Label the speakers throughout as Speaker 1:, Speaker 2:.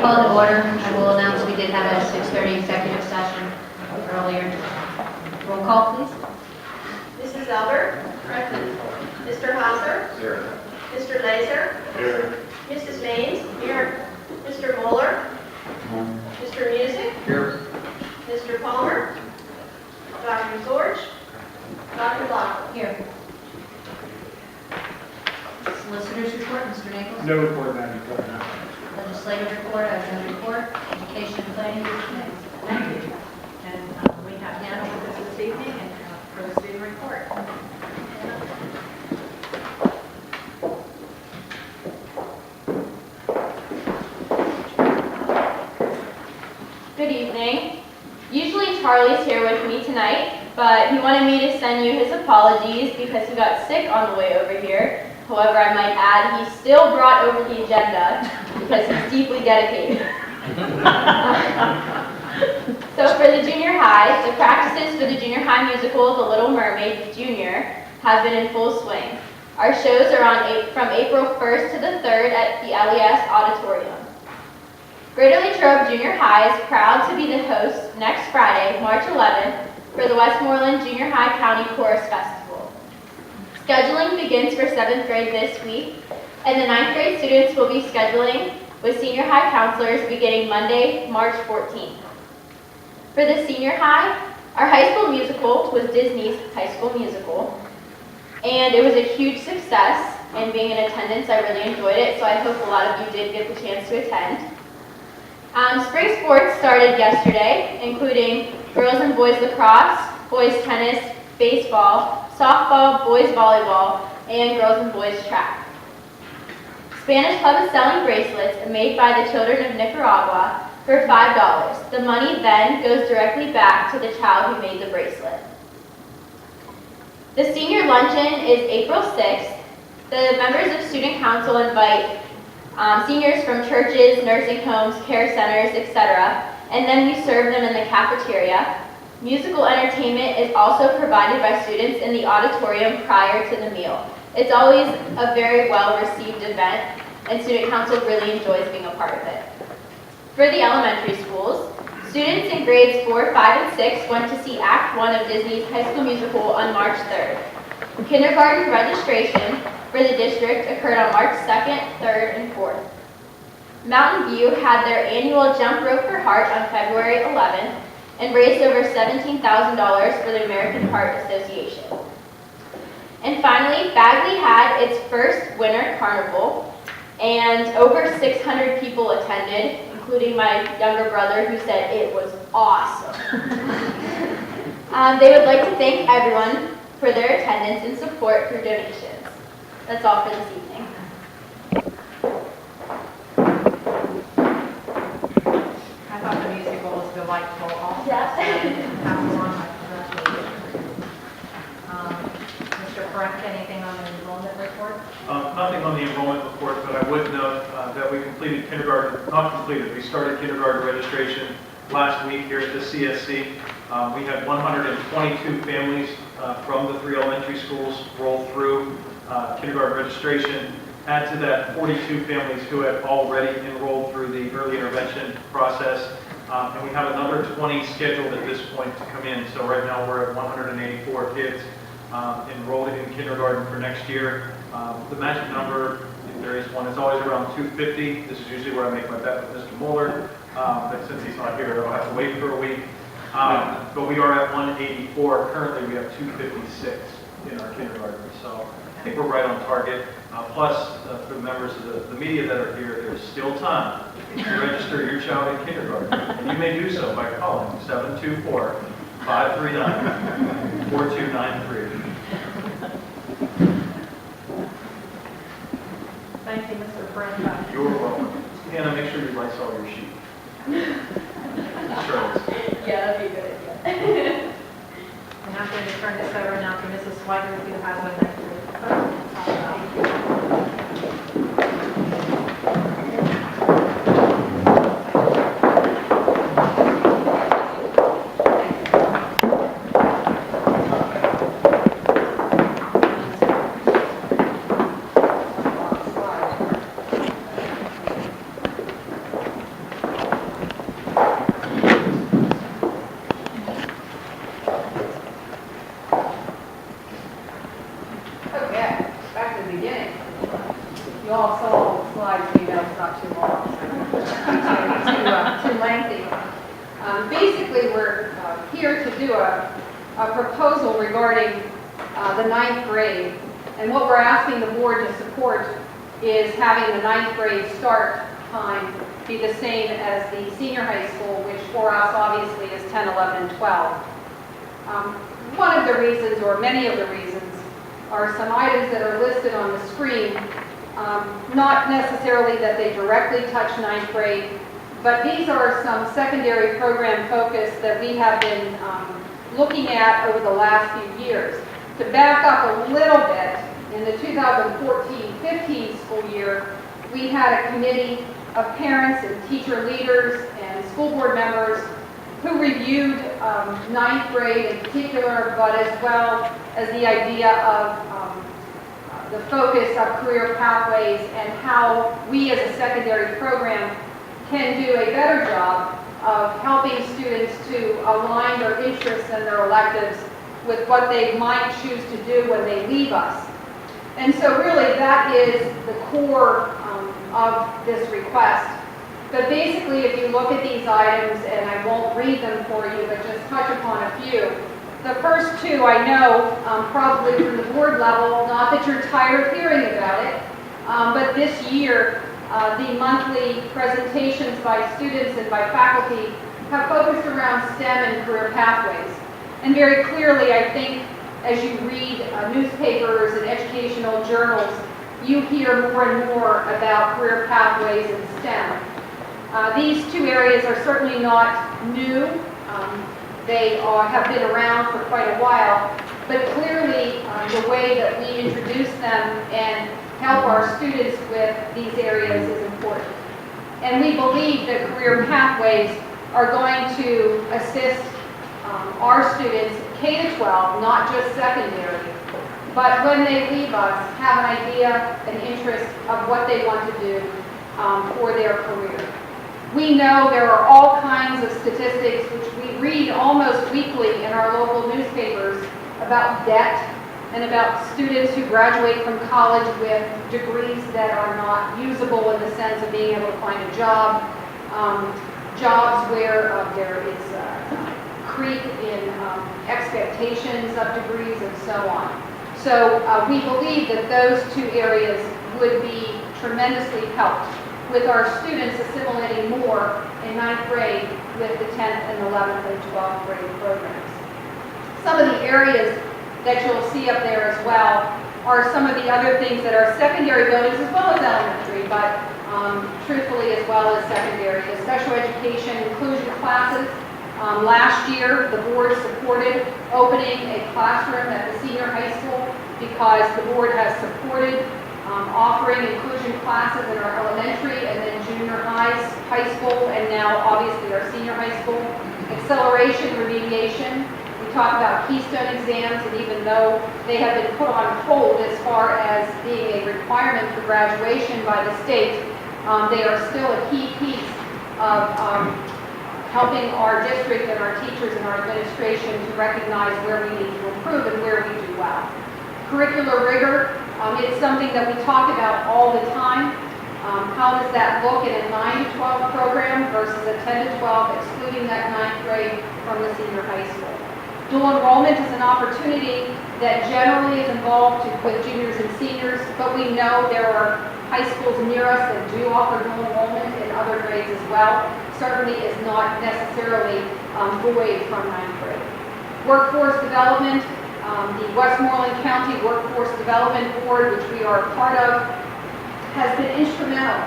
Speaker 1: Call to order. I will announce we did have a 6:30 executive session earlier. Roll call, please.
Speaker 2: Mrs. Albert? Present. Mr. Hauser?
Speaker 3: Here.
Speaker 2: Mr. Laser?
Speaker 3: Here.
Speaker 2: Mrs. Maines? Here. Mr. Moeller? Mr. Music?
Speaker 3: Here.
Speaker 2: Mr. Palmer? Dr. George? Dr. Lockwood?
Speaker 1: Here. Solicitors report, Mr. Nichols.
Speaker 3: No report, Madam President.
Speaker 1: Legislative report, I have no report. Education and planning, Mr. Nichols.
Speaker 4: Thank you. And we have Hannah with us this evening and for the student report.
Speaker 5: Good evening. Usually Charlie's here with me tonight, but he wanted me to send you his apologies because he got sick on the way over here. However, I might add, he still brought over the agenda because he's deeply dedicated. So for the junior high, the practices for the junior high musical, The Little Mermaid Junior, have been in full swing. Our shows are on from April 1st to the 3rd at the LES Auditorium. Greater Latrobe Junior High is proud to be the host next Friday, March 11th, for the Westmoreland Junior High County Chorus Festival. Scheduling begins for 7th grade this week, and the 9th grade students will be scheduling with senior high counselors beginning Monday, March 14th. For the senior high, our high school musical was Disney's High School Musical, and it was a huge success, and being in attendance, I really enjoyed it, so I hope a lot of you did get the chance to attend. Spring sports started yesterday, including girls and boys lacrosse, boys tennis, baseball, softball, boys volleyball, and girls and boys track. Spanish Club is selling bracelets made by the children of Nicaragua for $5. The money then goes directly back to the child who made the bracelet. The senior luncheon is April 6th. The members of student council invite seniors from churches, nursing homes, care centers, etc., and then we serve them in the cafeteria. Musical entertainment is also provided by students in the auditorium prior to the meal. It's always a very well-received event, and student council really enjoys being a part of it. For the elementary schools, students in grades 4, 5, and 6 went to see Act 1 of Disney's High School Musical on March 3rd. Kindergarten registration for the district occurred on March 2nd, 3rd, and 4th. Mountain View had their annual Jump Rope for Heart on February 11th and raised over $17,000 for the American Heart Association. And finally, Bagley had its first winter carnival, and over 600 people attended, including my younger brother who said it was awesome. They would like to thank everyone for their attendance and support through donations. That's all for this evening.
Speaker 4: I thought the musical was delightful also.
Speaker 5: Yeah.
Speaker 4: Pass along my congratulations. Mr. Frank, anything on the enrollment report?
Speaker 6: Nothing on the enrollment report, but I would note that we completed kindergarten, not completed, we started kindergarten registration last week here at the CSC. We had 122 families from the 3 elementary schools roll through kindergarten registration. Add to that 42 families who have already enrolled through the early intervention process. And we have another 20 scheduled at this point to come in. So right now we're at 184 kids enrolled in kindergarten for next year. The magic number, if there is one, is always around 250. This is usually where I make my bet with Mr. Mueller. But since he's not here, I'll have to wait for a week. But we are at 184. Currently, we have 256 in our kindergarten. So I think we're right on target. Plus, for the members of the media that are here, there's still time to register your child in kindergarten. And you may do so by calling 724-539-4293.
Speaker 4: Thank you, Mr. Frank.
Speaker 6: You're welcome. Hannah, make sure you Lysol your sheet. Sure.
Speaker 5: Yeah, that'd be a good idea.
Speaker 4: And I'm going to turn this over now to Mrs. Swider, who has the next report.
Speaker 3: here to do a proposal regarding the ninth grade. And what we're asking the board to support is having the ninth grade start time be the same as the senior high school, which for us obviously is 10, 11, and 12. One of the reasons, or many of the reasons, are some items that are listed on the screen, not necessarily that they directly touch ninth grade, but these are some secondary program focus that we have been looking at over the last few years. To back up a little bit, in the 2014-15 school year, we had a committee of parents and teacher leaders and school board members who reviewed ninth grade in particular, but as well as the idea of the focus of career pathways and how we as a secondary program can do a better job of helping students to align their interests and their electives with what they might choose to do when they leave us. And so really that is the core of this request. But basically if you look at these items, and I won't read them for you, but just touch upon a few. The first two I know probably from the board level, not that you're tired of hearing about it, but this year the monthly presentations by students and by faculty have focused around STEM and career pathways. And very clearly, I think, as you read newspapers and educational journals, you hear more and more about career pathways in STEM. These two areas are certainly not new. They have been around for quite a while, but clearly the way that we introduce them and help our students with these areas is important. And we believe that career pathways are going to assist our students K-12, not just secondary, but when they leave us, have an idea, an interest of what they want to do for their career. We know there are all kinds of statistics which we read almost weekly in our local newspapers about debt and about students who graduate from college with degrees that are not usable in the sense of being able to find a job, jobs where there is creep in expectations of degrees and so on. So we believe that those two areas would be tremendously helped with our students assimilating more in ninth grade with the 10th and 11th and 12th grade programs. Some of the areas that you'll see up there as well are some of the other things that are secondary buildings as well as elementary, but truthfully as well as secondary. The special education inclusion classes. Last year, the board supported opening a classroom at the senior high school because the board has supported offering inclusion classes in our elementary and then junior high school, and now obviously our senior high school. Acceleration, remediation. We talk about Keystone exams, and even though they have been put on hold as far as being a requirement for graduation by the state, they are still a key piece of helping our district and our teachers and our administration to recognize where we need to improve and where we do well. Curricular rigor, it's something that we talk about all the time. How does that look in a 9 to 12 program versus a 10 to 12, excluding that 9th grade from the senior high school? Dual enrollment is an opportunity that generally is involved with juniors and seniors, but we know there are high schools near us that do offer dual enrollment in other grades as well. Certainly is not necessarily void from 9th grade. Workforce development, the Westmoreland County Workforce Development Board, which we are a part of, has been instrumental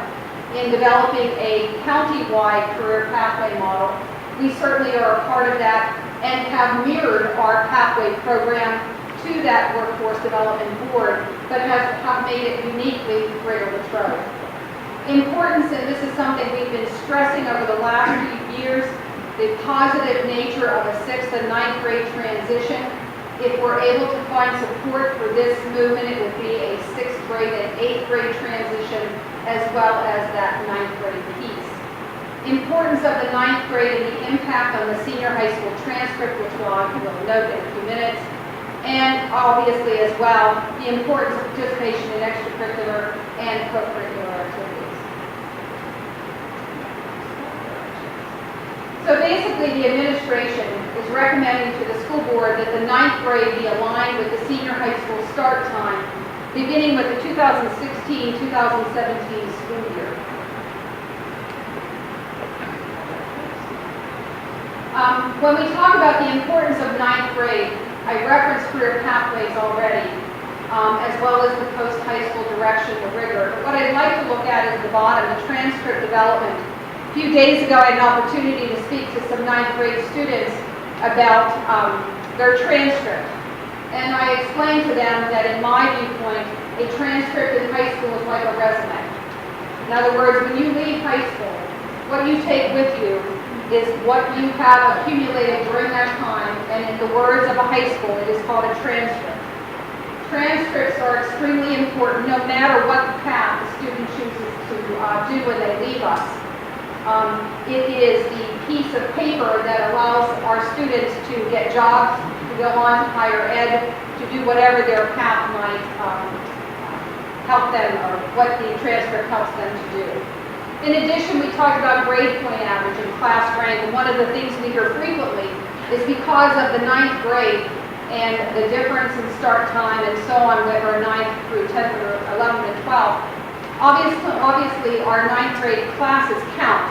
Speaker 3: in developing a county-wide career pathway model. We certainly are a part of that and have mirrored our pathway program to that Workforce Development Board, but have made it uniquely Greater Latrobe. Importance, and this is something we've been stressing over the last few years, the positive nature of a 6th and 9th grade transition. If we're able to find support for this movement, it would be a 6th grade and 8th grade transition, as well as that 9th grade piece. Importance of the 9th grade and the impact on the senior high school transcript, which we'll note in a few minutes. And obviously as well, the importance of participation in extracurricular and co-curricular activities. So basically the administration is is recommending to the school board that the 9th grade be aligned with the senior high school start time, beginning with the 2016-2017 school year. When we talk about the importance of 9th grade, I referenced career pathways already, as well as the post-high school direction, the rigor. But what I'd like to look at is the bottom, the transcript development. A few days ago, I had an opportunity to speak to some 9th grade students about their transcript. And I explained to them that in my viewpoint, a transcript in high school is like a resume. In other words, when you leave high school, what you take with you is what you have accumulated during that time, and in the words of a high school, it is called a transcript. Transcripts are extremely important no matter what path the student chooses to do when they leave us. It is the piece of paper that allows our students to get jobs, to go on to higher ed, to do whatever their path might help them, or what the transcript helps them to do. In addition, we talked about grade point average and class rank, and one of the things we hear frequently is because of the 9th grade and the difference in start time and so on with our 9th through 10th or 11th and 12th, obviously our 9th grade classes count.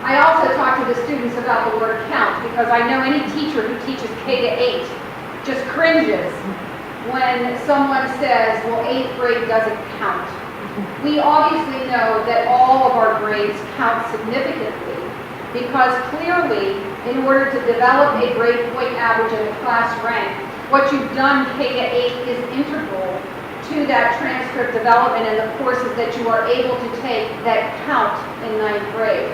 Speaker 3: I also talk to the students about the word count because I know any teacher who teaches K to 8 just cringes when someone says, well, 8th grade doesn't count. We obviously know that all of our grades count significantly because clearly, in order to develop a grade point average and a class rank, what you've done K to 8 is integral to that transcript development and the courses that you are able to take that count in 9th grade.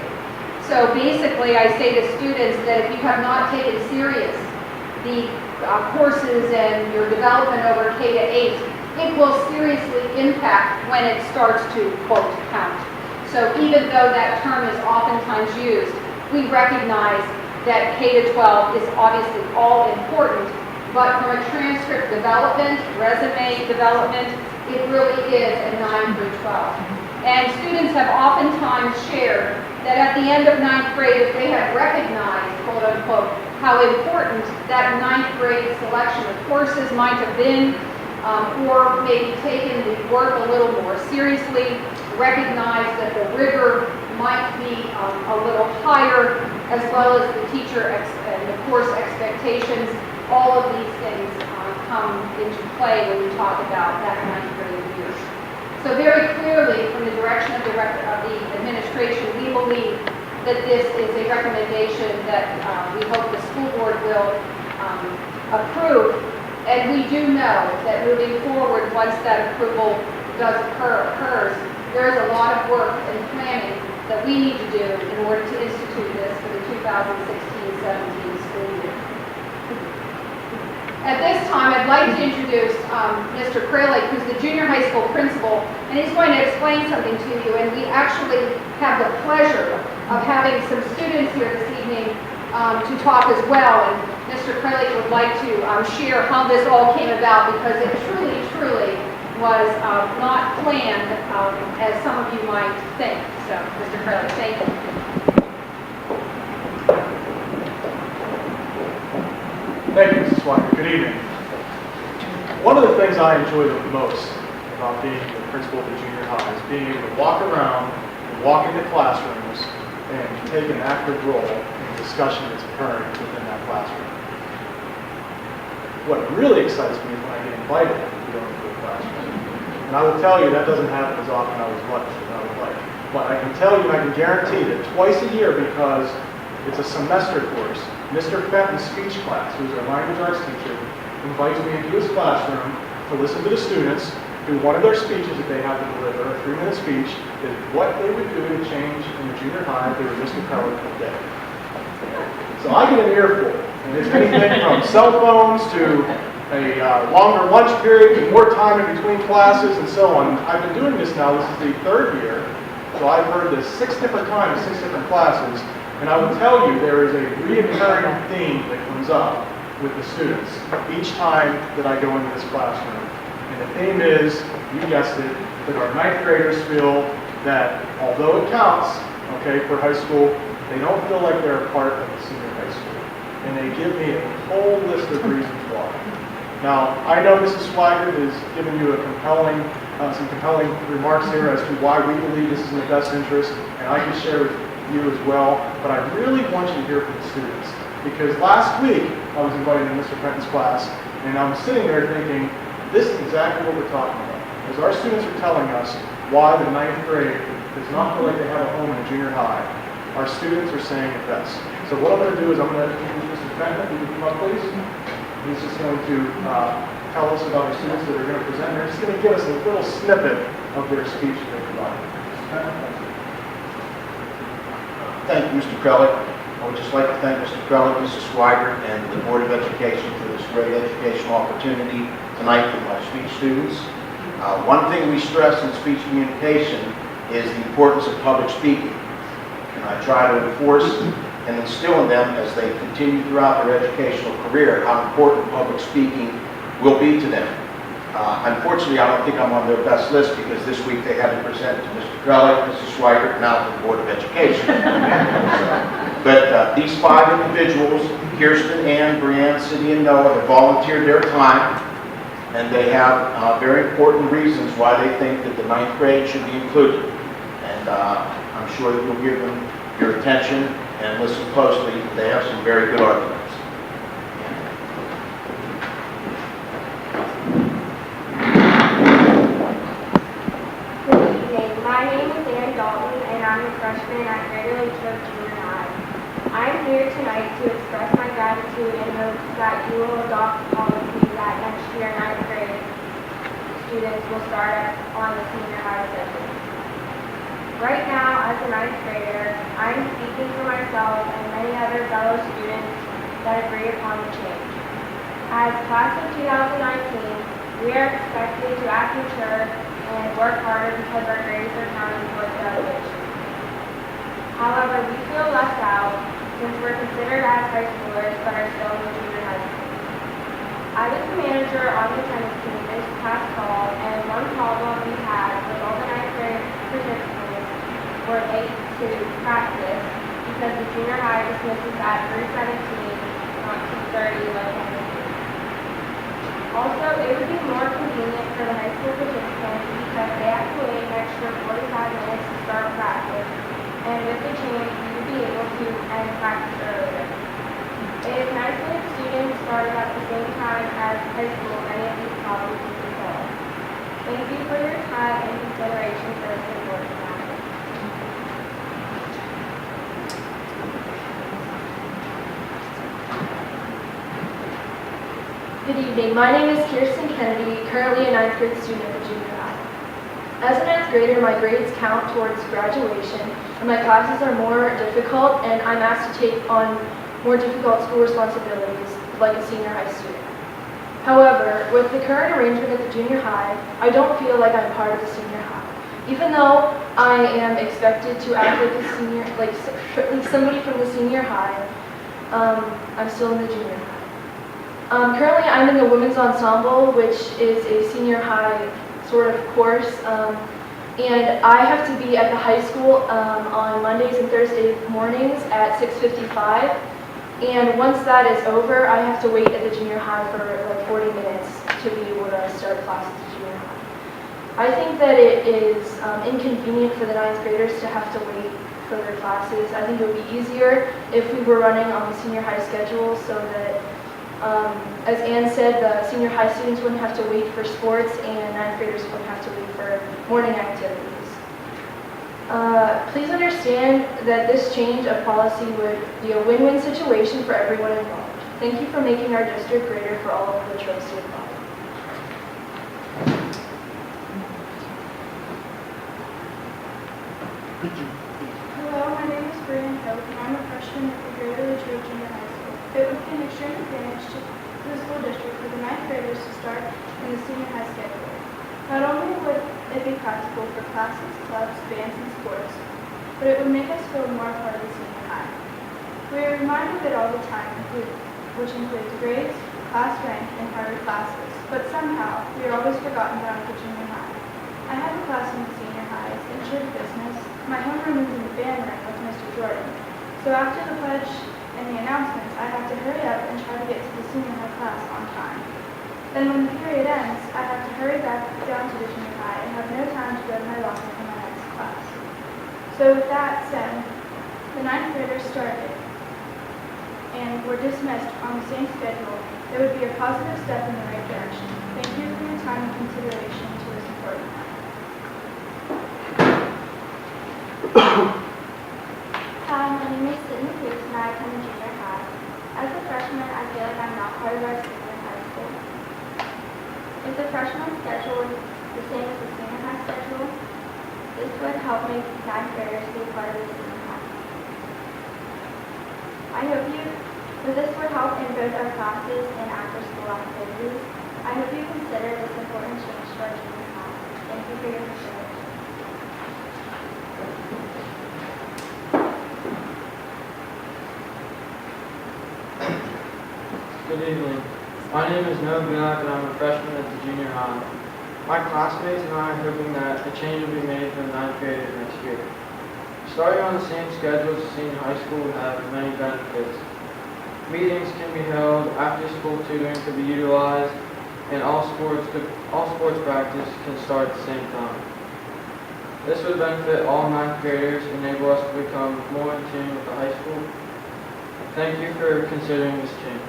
Speaker 3: So basically, I say to students that if you have not taken serious the courses and your development over K to 8, it will seriously impact when it starts to, quote, count. So even though that term is oftentimes used, we recognize that K to 12 is obviously all important, but from a transcript development, resume development, it really is a 9 through 12. And students have oftentimes shared that at the end of 9th grade, if they had recognized, quote unquote, how important that 9th grade selection of courses might have been, or maybe taken the work a little more seriously, recognize that the rigor might be a little higher, as well as the teacher and the course expectations. All of these things come into play when we talk about that 9th grade year. So very clearly, from the direction of the administration, we believe that this is a recommendation that we hope the school board will approve. And we do know that moving forward, once that approval occurs, there is a lot of work and planning that we need to do in order to institute this for the 2016-17 school year. At this time, I'd like to introduce Mr. Kralik, who's the junior high school principal, and he's going to explain something to you. And we actually have the pleasure of having some students here this evening to talk as well. And Mr. Kralik would like to share how this all came about, because it truly, truly was not planned as some of you might think. So, Mr. Kralik, thank you.
Speaker 7: Thank you, Mrs. Swider. Good evening. One of the things I enjoy the most about being the principal of the junior high is being able to walk around and walk into classrooms and take an active role in the discussion that's occurring within that classroom. What really excites me is when I get invited to go into a classroom. And I will tell you that doesn't happen as often as I would like. But I can tell you, I can guarantee that twice a year, because it's a semester course, Mr. Fenton's speech class, who's our language arts teacher, invites me into his classroom to listen to the students do one of their speeches that they have to deliver, a 3-minute speech, is what they would do to change in the junior high if they were Mr. Keller today. So I get an earful, and it's anything from cell phones to a longer lunch period, to more time in between classes, and so on. I've been doing this now, this is the 3rd year, so I've heard this 6 different times, 6 different classes. And I will tell you, there is a recurring theme that comes up with the students each time that I go into this classroom. And the theme is, you guessed it, that our 9th graders feel that although it counts, okay, for high school, they don't feel like they're a part of the senior high school. and they give me a whole list of reasons why. Now, I know Mrs. Swigert is giving you some compelling remarks here as to why we believe this is in the best interest, and I can share with you as well, but I really want you to hear from the students. Because last week, I was invited to Mr. Fenton's class, and I'm sitting there thinking, this is exactly what we're talking about. Because our students are telling us why the 9th grade does not feel like they have a home in junior high. Our students are saying it best. So what I'm going to do is I'm going to introduce Mr. Fenton. Will you come up, please? He's just going to tell us about our students that are going to present. They're just going to give us a little snippet of their speech that they provided.
Speaker 8: Thank you, Mr. Krellick. I would just like to thank Mr. Krellick, Mrs. Swigert, and the Board of Education for this great educational opportunity tonight for my speech students. One thing we stress in speech communication is the importance of public speaking. And I try to enforce and instill in them as they continue throughout their educational career how important public speaking will be to them. Unfortunately, I don't think I'm on their best list because this week they had to present to Mr. Krellick, Mrs. Swigert, and now to the Board of Education. But these 5 individuals, Kirsten, Ann, Brianne, Cindy, and Noah, have volunteered their time, and they have very important reasons why they think that the 9th grade should be included. And I'm sure that you'll give them your attention and listen closely. They have some very good arguments.
Speaker 9: My name is Ann Dalton, and I'm a freshman at Greater Latrobe Junior High. I'm here tonight to express my gratitude and hope that you will adopt the policy that next year 9th grade students will start on the senior high schedule. Right now, as a 9th grader, I'm speaking for myself and many other fellow students that agree upon the change. As class of 2019, we are expected to act mature and work harder because our grades are counting towards graduation. However, we feel left out since we're considered as high schoolers but are still in the junior high school. I was the manager on the tennis team this past fall, and one problem we had was all the 9th grade participants were late to practice because the junior high dismisses at 3:17, not 2:30 like I was. Also, it would be more convenient for the high school participants because they have to wait an extra 45 minutes to start practice, and with the change, we would be able to end practice earlier. It is nice when students start at the same time as high school, many of these problems will be solved. Thank you for your time and consideration for this important matter.
Speaker 10: Good evening. My name is Kirsten Kennedy, currently a 9th grade student at junior high. As a 9th grader, my grades count towards graduation, and my classes are more difficult, and I'm asked to take on more difficult school responsibilities like a senior high student. However, with the current arrangement at the junior high, I don't feel like I'm part of the senior high. Even though I am expected to act like a senior, like somebody from the senior high, I'm still in the junior high. Currently, I'm in the women's ensemble, which is a senior high sort of course, and I have to be at the high school on Mondays and Thursday mornings at 6:55, and once that is over, I have to wait at the junior high for like 40 minutes to be able to start classes at junior high. I think that it is inconvenient for the 9th graders to have to wait for their classes. I think it would be easier if we were running on the senior high schedule so that as Ann said, the senior high students wouldn't have to wait for sports and 9th graders wouldn't have to wait for morning activities. Please understand that this change of policy would be a win-win situation for everyone involved. Thank you for making our district greater for all of the Latrobe State Body.
Speaker 9: Hello, my name is Brian Hope, and I'm a freshman at the Greater Latrobe Junior High School. It would be an extreme advantage to the school district for the 9th graders to start in the senior high schedule. Not only would it be practical for classes, clubs, bands, and sports, but it would make us feel more part of the senior high. We are reminded of it all the time, which includes grades, class rank, and private classes, but somehow we are always forgotten down at the junior high. I have a class in the senior high, it's intro to business. My homeroom is in the band room with Mr. Jordan. So after the pledge and the announcements, I have to hurry up and try to get to the senior high class on time. Then when the period ends, I have to hurry back down to the junior high and have no time to go to my locker for my next class. So with that said, the ninth graders started and were dismissed on the same schedule. It would be a positive step in the right direction. Thank you for your time and consideration to this important matter.
Speaker 11: Hi, my name is Sydney Hughes and I attend junior high. As a freshman, I feel like I'm not part of our senior high school. If the freshman schedule is the same as the senior high schedule, this would help make ninth graders be part of the senior high. This would help in both our classes and after-school activities. I hope you consider this important change to our junior high. Thank you for your consideration.
Speaker 12: Good evening. My name is Noah Biak and I'm a freshman at the junior high. My classmates and I are hoping that a change will be made for the ninth graders next year. Starting on the same schedule as senior high school would have many benefits. Meetings can be held, after-school tutoring can be utilized, and all sports practice can start at the same time. This would benefit all ninth graders and enable us to become more in tune with the high school. Thank you for considering this change.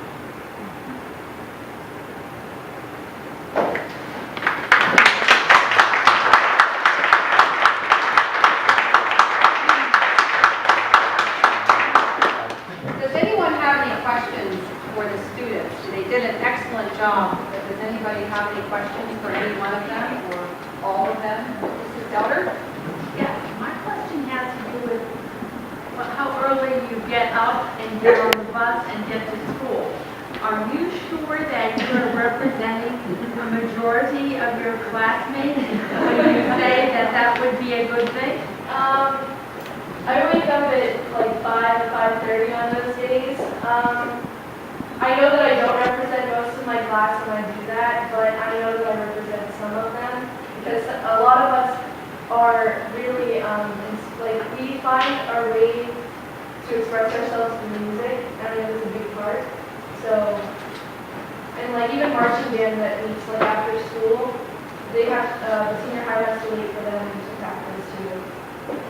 Speaker 3: Does anyone have any questions for the students? They did an excellent job, but does anybody have any questions for any one of them or all of them? Mrs. Elder?
Speaker 4: Yes, my question has to do with how early you get up and get on the bus and get to school. Are you sure that you are representing the majority of your classmates when you say that that would be a good thing?
Speaker 10: I wake up at like 5:30 on those days. I know that I don't represent most of my class when I do that, but I know that I represent some of them because a lot of us are really, we find our way to express ourselves through music, and it is a big part. So, and like even marching band that meets like after school, they have, the senior high has to wait for them to practice too.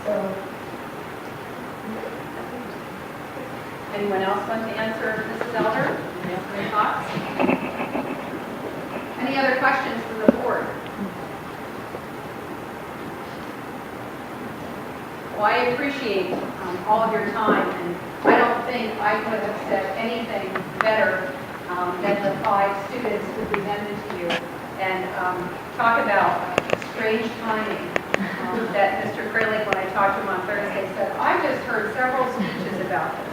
Speaker 10: So.
Speaker 3: Anyone else want to answer Mrs. Elder? Any thoughts? Any other questions for the board? Well, I appreciate all of your time, and I don't think I could have said anything better than the 5 students who presented to you. And talk about strange timing that Mr. Kralik, when I talked to him on Thursday, said, I just heard several speeches about this.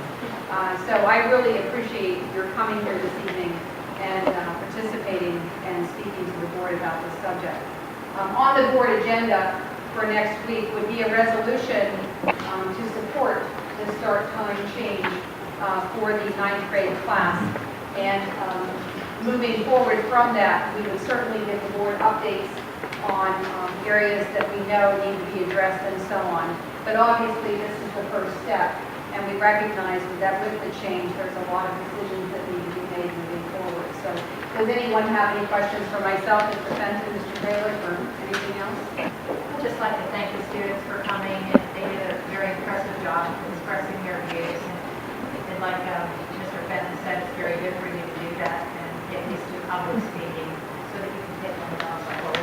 Speaker 3: So I really appreciate your coming here this evening and participating and speaking to the board about this subject. On the board agenda for next week would be a resolution to support the start time change for the 9th grade class. And moving forward from that, we would certainly give the board updates on areas that we know need to be addressed and so on. But obviously, this is the first step. And we recognize that with the change, there's a lot of decisions that need to be made moving forward. So does anyone have any questions for myself, Mr. Fenton, Mr. Baylor, or anything else?
Speaker 4: I'd just like to thank the students for coming, and they did a very impressive job expressing their views. And like Mr. Fenton said, it's very good for you to do that and get used to public speaking so that you can take one off the whole.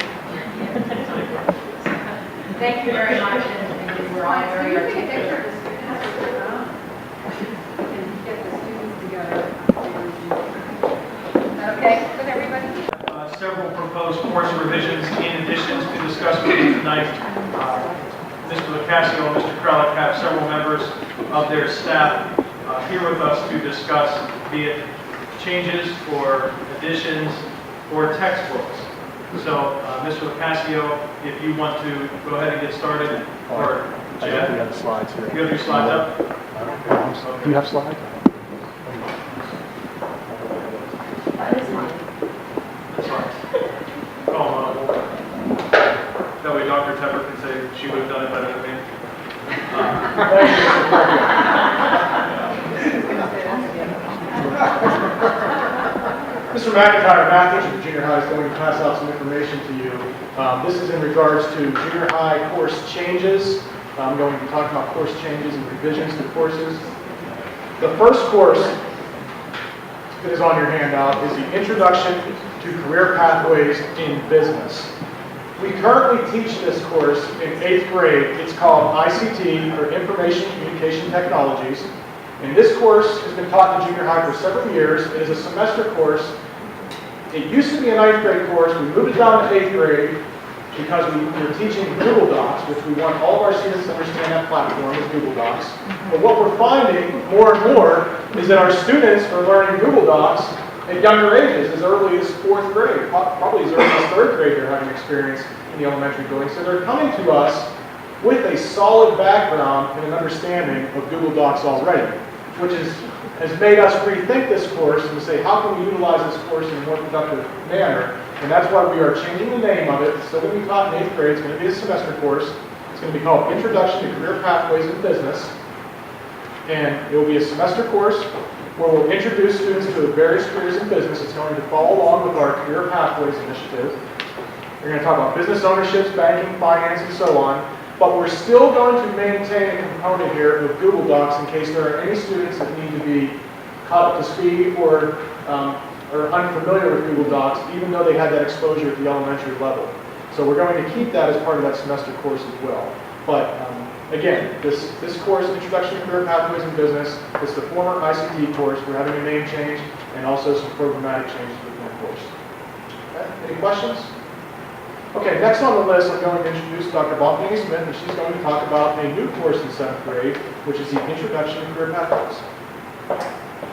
Speaker 4: Thank you very much, and you were all very articulate.
Speaker 3: Get the students together. Okay, with everybody?
Speaker 6: Several proposed course revisions in addition to discuss with you tonight. Mr. Lacasio and Mr. Kralik have several members of their staff here with us to discuss, be it changes or additions or textbooks. So, Mr. Lacasio, if you want to go ahead and get started, or
Speaker 7: I
Speaker 6: Jeff,
Speaker 7: think we have the slides here.
Speaker 6: you have your slides up?
Speaker 7: Do you have slides?
Speaker 6: That's fine. Call them up. That way Dr. Tepper can say she would have done it better than me.
Speaker 7: Mr. McIntyre, math teacher at junior high, is going to pass out some information to you. This is in regards to junior high course changes. I'm going to be talking about course changes and revisions to courses. The first course that is on your handout is the Introduction to Career Pathways in Business. We currently teach this course in 8th grade. It's called ICT, or Information Communication Technologies. And this course has been taught in junior high for several years. It is a semester course. It used to be a 9th grade course. We moved it down to 8th grade because we were teaching Google Docs, which we want all of our students to understand that platform is Google Docs. But what we're finding more and more is that our students are learning Google Docs at younger ages, as early as 4th grade, probably as early as 3rd grade they're having experience in the elementary building. So they're coming to us with a solid background and an understanding of Google Docs already, which has made us rethink this course and say, how can we utilize this course in a more productive manner? And that's why we are changing the name of it. It's still going to be taught in 8th grade. It's going to be a semester course. It's going to be called Introduction to Career Pathways in Business. And it will be a semester course where we'll introduce students to the various careers in business. It's going to follow along with our Career Pathways initiative. We're going to talk about business ownerships, banking, finance, and so on. But we're still going to maintain a component here with Google Docs in case there are any students that need to be caught up to speed or are unfamiliar with Google Docs, even though they had that exposure at the elementary level. So we're going to keep that as part of that semester course as well. But again, this course, Introduction to Career Pathways in Business, is the former ICT course. We're having a name change and also some programmatic changes within the course. Okay. Any questions? Okay, next on the list, I'm going to introduce Dr. Bonnie Smith, and she's going to talk about a new course in 7th grade, which is the Introduction to Career Pathways.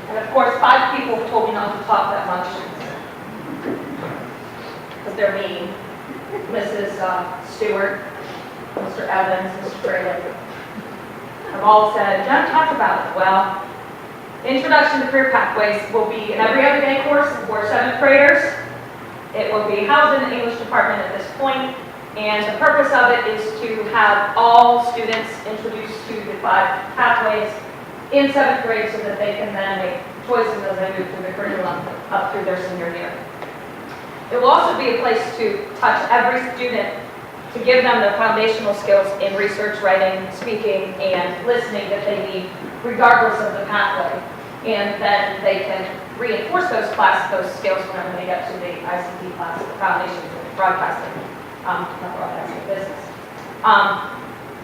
Speaker 13: And of course, 5 people have told me not to talk that much, because they're mean. Mrs. Stewart, Mr. Evans, Mr. Fraley, have all said, don't talk about it. Well, Introduction to Career Pathways will be an every other day course for 7th graders. It will be housed in the English department at this point, and the purpose of it is to have all students introduced to the 5 pathways in 7th grade so that they can then make choices as they move through the curriculum up through their senior year. It will also be a place to touch every student to give them the foundational skills in research, writing, speaking, and listening that they need regardless of the pathway. And then they can reinforce those skills when they get to the ICT class, the foundations of broadcasting, not broadcasting business.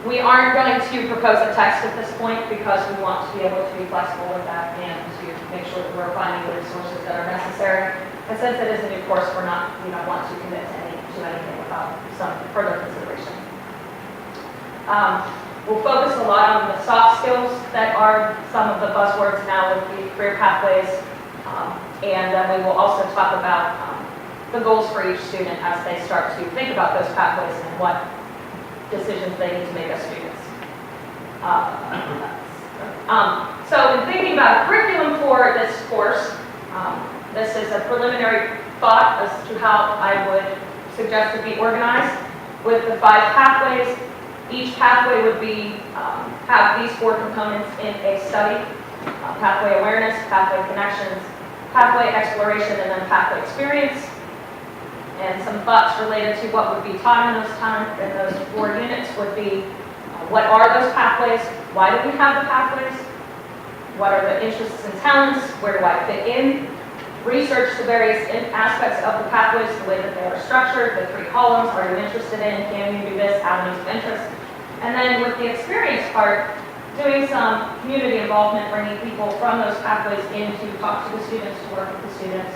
Speaker 13: We aren't going to propose a text at this point because we want to be able to be flexible with that and to make sure that we're finding the resources that are necessary. And since it is a new course, we don't want to commit to anything without some further consideration. We'll focus a lot on the soft skills that are some of the buzzwords now with the career pathways. And then we will also talk about the goals for each student as they start to think about those pathways and what decisions they need to make as students. So in thinking about a curriculum for this course, this is a preliminary thought as to how I would suggest it be organized. With the 5 pathways, each pathway would be have these 4 components in a study: pathway awareness, pathway connections, pathway exploration, and then pathway experience. And some thoughts related to what would be taught in those those 4 units would be, what are those pathways? Why do we have the pathways? What are the interests and talents? Where do I fit in? Research the various aspects of the pathways, the way that they are structured, the 3 columns. Are you interested in? Can you do this? Avenues of interest. And then with the experience part, doing some community involvement, bringing people from those pathways in to talk to the students, to work with the students.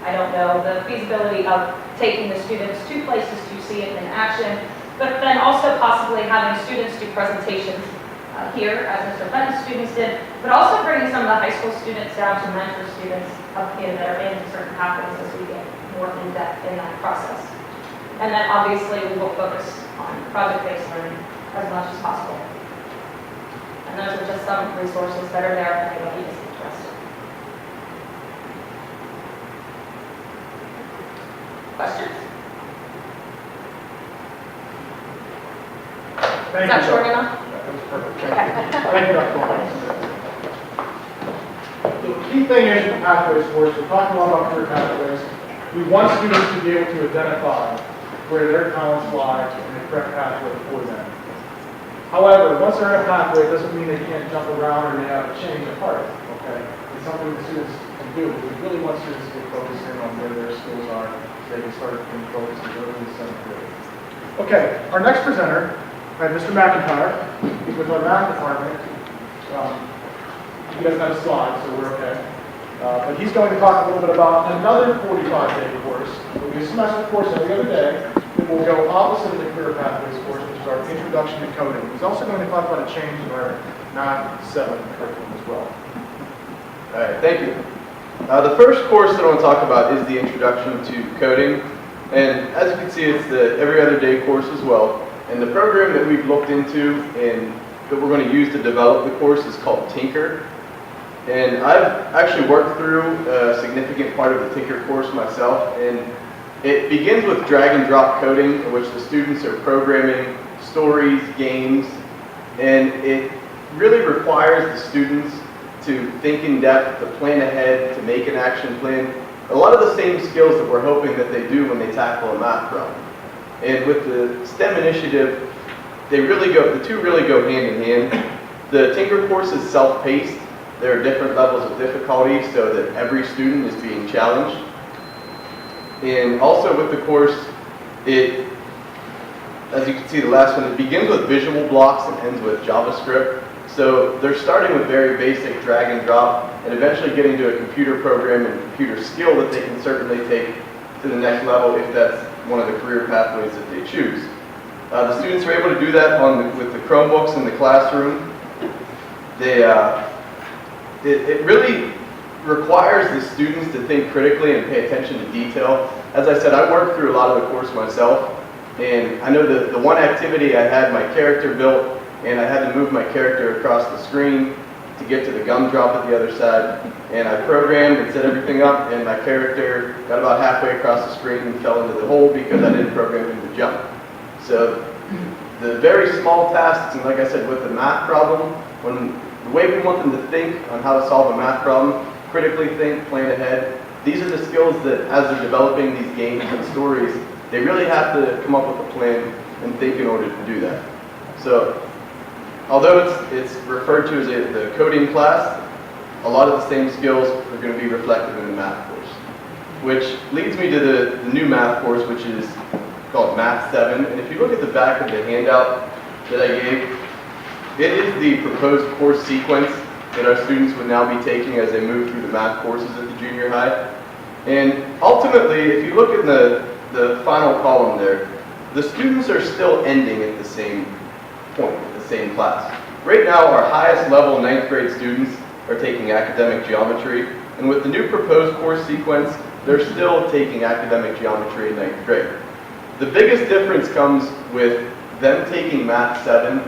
Speaker 13: I don't know the feasibility of taking the students to places to see it in action, but then also possibly having students do presentations here, as Mr. Fenton's students did, but also bringing some of the high school students down to mentor students up in that are in certain pathways as we get more in depth in that process. And then obviously we will focus on project-based learning as much as possible. And those are just some resources that are there if anybody is interested. Questions?
Speaker 7: Thank
Speaker 13: Is that
Speaker 7: you,
Speaker 13: short
Speaker 7: Dr.
Speaker 13: enough?
Speaker 7: That was perfect. Thank you, Dr. Bonnie. key thing is the pathways course. We're talking a lot about career pathways. We want students to be able to identify where their talents lie and the correct pathway for them. However, once they're in a pathway, it doesn't mean they can't jump around or they have to change of heart, okay? It's something that students can do. We really want students to get focused in on where their skills are so they can start getting focused and early in the 7th grade. Okay, our next presenter, Mr. McIntyre. He's with our math department. He doesn't have a slide, so we're okay. But he's going to talk a little bit about another 45-day course. It will be a semester course every other day. It will go opposite of the career pathways course, which is our introduction to coding. He's also going to talk about a change in our Math 7 curriculum as well.
Speaker 14: All right, thank you. The first course that I want to talk about is the introduction to coding. And as you can see, it's the every other day course as well. And the program that we've looked into and that we're going to use to develop the course is called Tinker. And I've actually worked through a significant part of the Tinker course myself. And it begins with drag and drop coding, in which the students are programming stories, games, and it really requires the students to think in depth, to plan ahead, to make an action plan. A lot of the same skills that we're hoping that they do when they tackle a math problem. And with the STEM initiative, the two really go hand in hand. The Tinker course is self-paced. There are different levels of difficulty so that every student is being challenged. And also with the course, as you can see, the last one, it begins with visual blocks and ends with JavaScript. So they're starting with very basic drag and drop and eventually getting to a computer program and computer skill that they can certainly take to the next level if that's one of the career pathways that they choose. The students are able to do that with the Chromebooks in the classroom. It really requires the students to think critically and pay attention to detail. As I said, I worked through a lot of the course myself, and I know the one activity I had my character built, and I had to move my character across the screen to get to the gumdrop at the other side, and I programmed and set everything up, and my character got about halfway across the screen and fell into the hole because I didn't program him to jump. So the very small tasks, and like I said, with the math problem, the way we want them to think on how to solve a math problem, critically think, plan ahead, these are the skills that as they're developing these games and stories, they really have to come up with a plan and think in order to do that. So although it's referred to as the coding class, a lot of the same skills are going to be reflected in the math course. Which leads me to the new math course, which is called Math 7. And if you look at the back of the handout that I gave, it is the proposed course sequence that our students would now be taking as they move through the math courses at the junior high. And ultimately, if you look at the final column there, the students are still ending at the same point, at the same class. Right now, our highest level 9th grade students are taking academic geometry, and with the new proposed course sequence, they're still taking academic geometry in 9th grade. The biggest difference comes with them taking Math 7.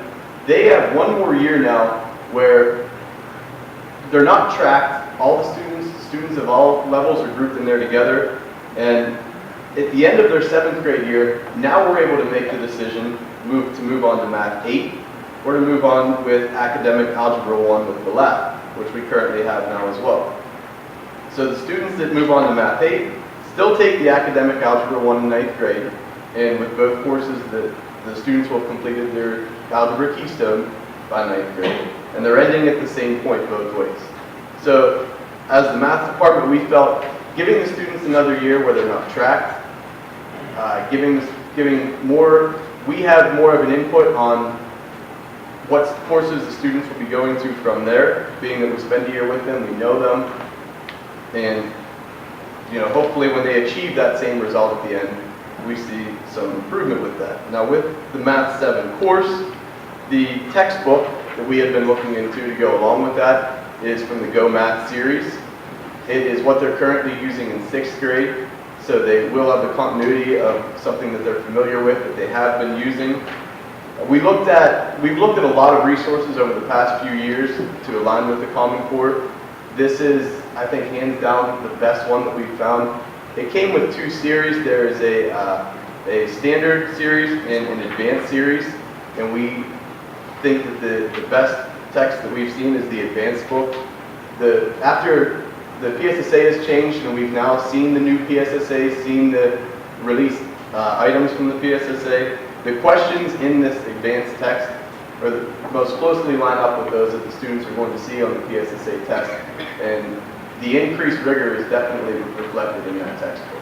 Speaker 14: They have one more year now where they're not tracked. All the students of all levels are grouped in there together, and at the end of their 7th grade year, now we're able to make the decision to move on to Math 8, or to move on with Academic Algebra 1 with the lab, which we currently have now as well. So the students that move on to Math 8 still take the Academic Algebra 1 in 9th grade, and with both courses, the students will have completed their Algebra Keystone by 9th grade, and they're ending at the same point both ways. So as the math department, we felt giving the students another year where they're not tracked, we have more of an input on what courses the students will be going to from there, being that we spend a year with them, we know them, and hopefully when they achieve that same result at the end, we see some improvement with that. Now with the Math 7 course, the textbook that we have been looking into to go along with that is from the Go Math series. It is what they're currently using in 6th grade, so they will have the continuity of something that they're familiar with, that they have been using. We've looked at a lot of resources over the past few years to align with the Common Core. This is, I think, hands down the best one that we've found. It came with 2 series. There is a standard series and an advanced series, and we think that the best text that we've seen is the advanced book. After the PSSA has changed, and we've now seen the new PSSA, seen the released items from the PSSA. The questions in this advanced text are the most closely line up with those that the students are going to see on the PSSA test. And the increased rigor is definitely reflected in that textbook.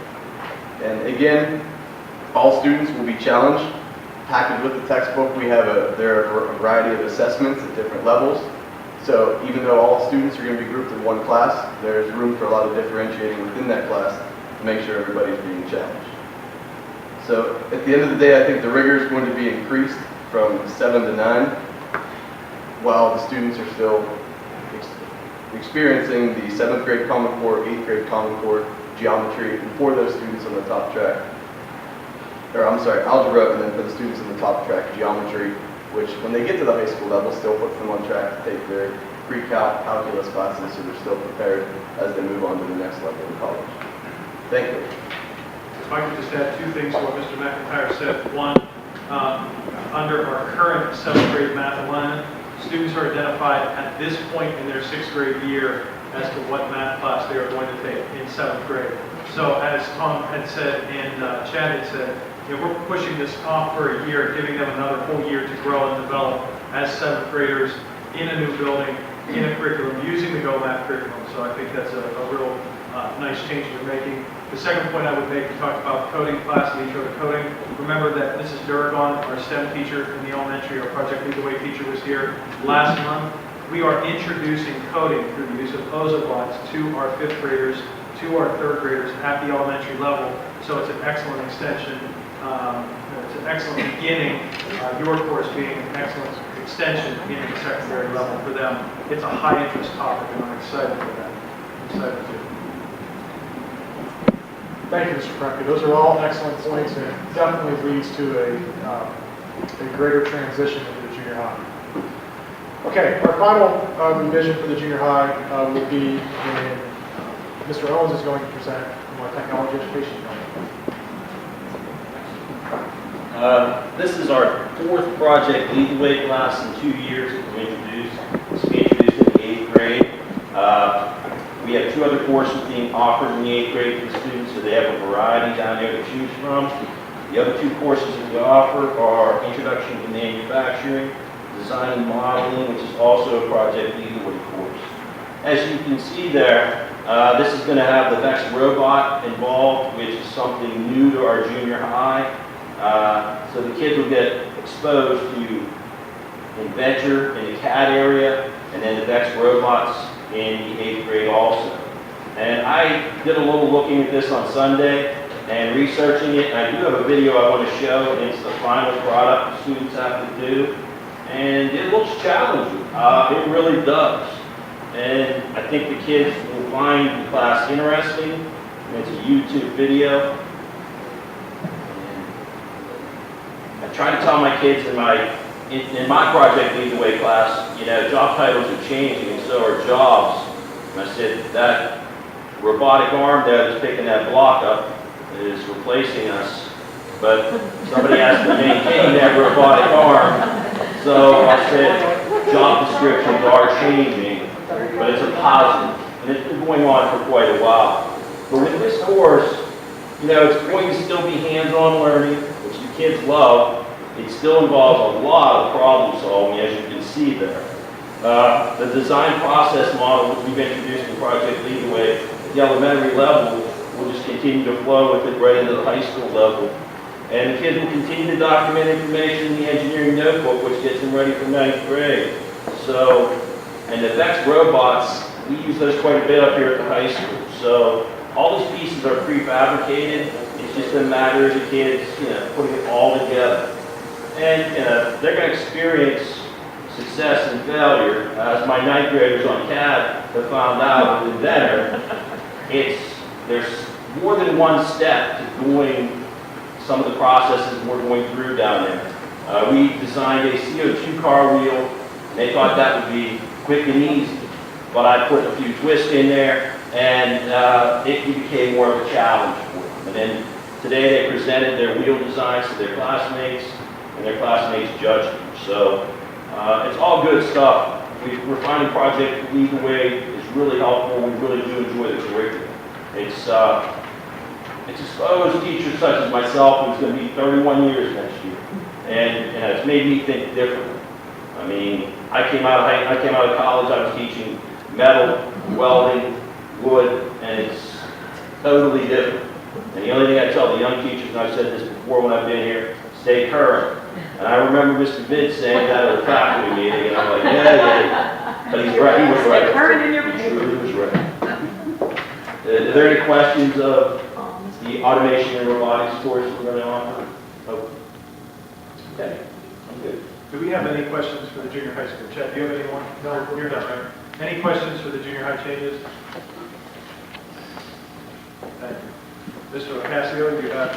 Speaker 14: And again, all students will be challenged. Packaged with the textbook, there are a variety of assessments at different levels. So even though all students are going to be grouped in one class, there's room for a lot of differentiating within that class to make sure everybody's being challenged. So at the end of the day, I think the rigor is going to be increased from 7 to 9, while the students are still experiencing the 7th grade Common Core, 8th grade Common Core, geometry, and for those students on the top track, algebra, and then for the students on the top track, geometry, which when they get to the high school level still puts them on track to take their pre-calc calculus classes, so they're still prepared as they move on to the next level in college. Thank you.
Speaker 6: If I could just add two things to what Mr. McIntyre said. One, under our current 7th grade math alignment, students are identified at this point in their 6th grade year as to what math class they are going to take in 7th grade. So as Tom had said and Chad had said, we're pushing this off for a year, giving them another whole year to grow and develop as 7th graders in a new building, in a curriculum, using the Go Math curriculum. So I think that's a real nice change we're making. The second point I would make, we talked about coding class, the intro to coding. Remember that Mrs. Duragon, our STEM teacher in the elementary, our Project Lead the Way teacher, was here last month. We are introducing coding through the use of Ozobots to our 5th graders, to our 3rd graders at the elementary level. So it's an excellent extension. It's an excellent beginning. Your course being an excellent extension in the secondary level for them. It's a high interest topic, and I'm excited for that. I'm excited too.
Speaker 7: Thank you, Mr. Prunke. Those are all excellent points, and it definitely leads to a greater transition into the junior high. Okay, our final revision for the junior high will be when Mr. Owens is going to present from our technology education unit.
Speaker 15: This is our 4th Project Lead the Way class in 2 years that we introduced. This will be introduced in the 8th grade. We have 2 other courses being offered in the 8th grade for the students, so they have a variety down there to choose from. The other 2 courses that we offer are Introduction to Manufacturing, Design and Modeling, which is also a Project Lead the Way course. As you can see there, this is going to have the VEX robot involved, which is something new to our junior high. So the kids will get exposed to Inventor in the CAD area, and then the VEX robots in the 8th grade also. And I did a little looking at this on Sunday and researching it. I do have a video I want to show. It's the final product the students have to do. And it looks challenging. It really does. And I think the kids will find the class interesting. It's a YouTube video. I try to tell my kids in my Project Lead the Way class, job titles are changing and so are jobs. And I said, that robotic arm there that's picking that block up is replacing us, but somebody has to maintain that robotic arm. So I said, job descriptions are changing, but it's a positive. And it's been going on for quite a while. But with this course, it's going to still be hands-on learning, which the kids love. It still involves a lot of problem solving, as you can see there. The design process model that we've introduced in Project Lead the Way at the elementary level will just continue to flow with it right into the high school level. And the kids will continue to document information in the engineering notebook, which gets them ready for 9th grade. So, and the VEX robots, we use those quite a bit up here at the high school. So, all these pieces are prefabricated. It's just a matter of the kids, putting it all together. And they're going to experience success and failure. As my 9th graders on CAD have found out with Inventor, there's more than one step to doing some of the processes we're going through down there. We designed a CO2 car wheel, and they thought that would be quick and easy. But I put a few twists in there, and it became more of a challenge for them. And then today they presented their wheel designs to their classmates, and their classmates judged them. So it's all good stuff. We're finding Project Lead the Way is really helpful. We really do enjoy the curriculum. It's exposed teachers such as myself, who's going to be 31 years next year, and it's made me think differently. I mean, I came out of college. I was teaching metal, welding, wood, and it's totally different. And the only thing I tell the young teachers, and I've said this before when I've been here, stay current. And I remember Mr. Vince saying that at a faculty meeting, and I'm like, yeah. But he's right. He was right.
Speaker 4: Stay current in your
Speaker 15: He truly was right. Are there any questions of the automation and robotics course we're going to offer? Oh. Okay, I'm good.
Speaker 6: Do we have any questions for the junior high school? Chet, do you have anyone? No, you're not, right? Any questions for the junior high changes? Thank you. Mr. Ocasio, you have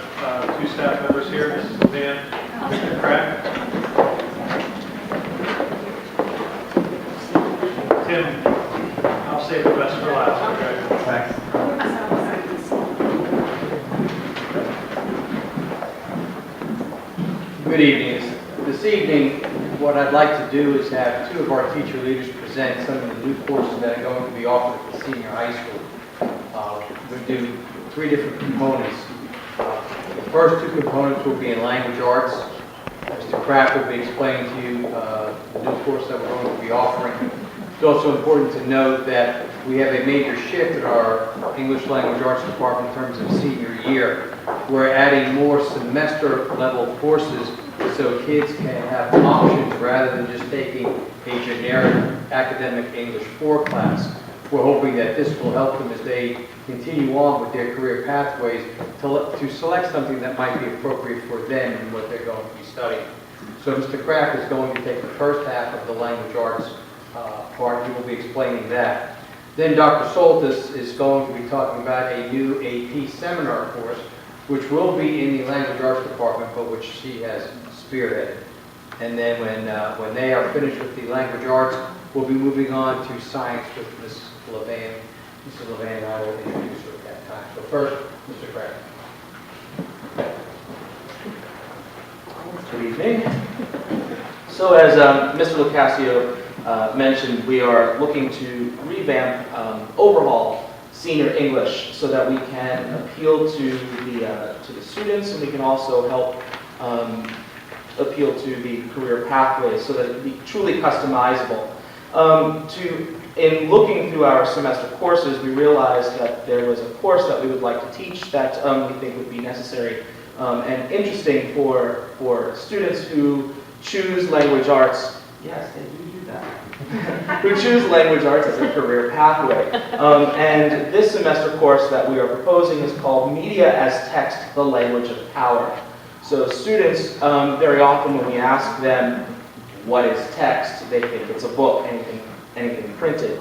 Speaker 6: two staff members here, Mrs. Levan, Mr. Crack. Tim, I'll save the best for last, okay? Thanks.
Speaker 16: Good evening. This evening, what I'd like to do is have two of our teacher leaders present some of the new courses that are going to be offered at the senior high school. We'll do three different components. The first two components will be in language arts. Mr. Kraft will be explaining to you the new course that we're going to be offering. It's also important to note that we have a major shift in our English language arts department in terms of senior year. We're adding more semester level courses so kids can have options rather than just taking a generic academic English 4 class. We're hoping that this will help them as they continue on with their career pathways to select something that might be appropriate for them and what they're going to be studying. So Mr. Kraft is going to take the first half of the language arts part. He will be explaining that. Then Dr. Soltis is going to be talking about a new AP seminar course, which will be in the language arts department, but which she has spearheaded. And then when they are finished with the language arts, we'll be moving on to science with Ms. Levan. Mr. Levan and I will introduce her at that time. So first, Mr. Kraft.
Speaker 17: Good evening. So as Mr. Locascio mentioned, we are looking to revamp, overhaul senior English so that we can appeal to the students, and we can also help appeal to the career pathways so that it be truly customizable. In looking through our semester courses, we realized that there was a course that we would like to teach that we think would be necessary and interesting for students who choose language arts. Yes, they do that. Who choose language arts as a career pathway. And this semester course that we are proposing is called Media as Text, the Language of Power. So students, very often when we ask them what is text, they think it's a book, anything printed.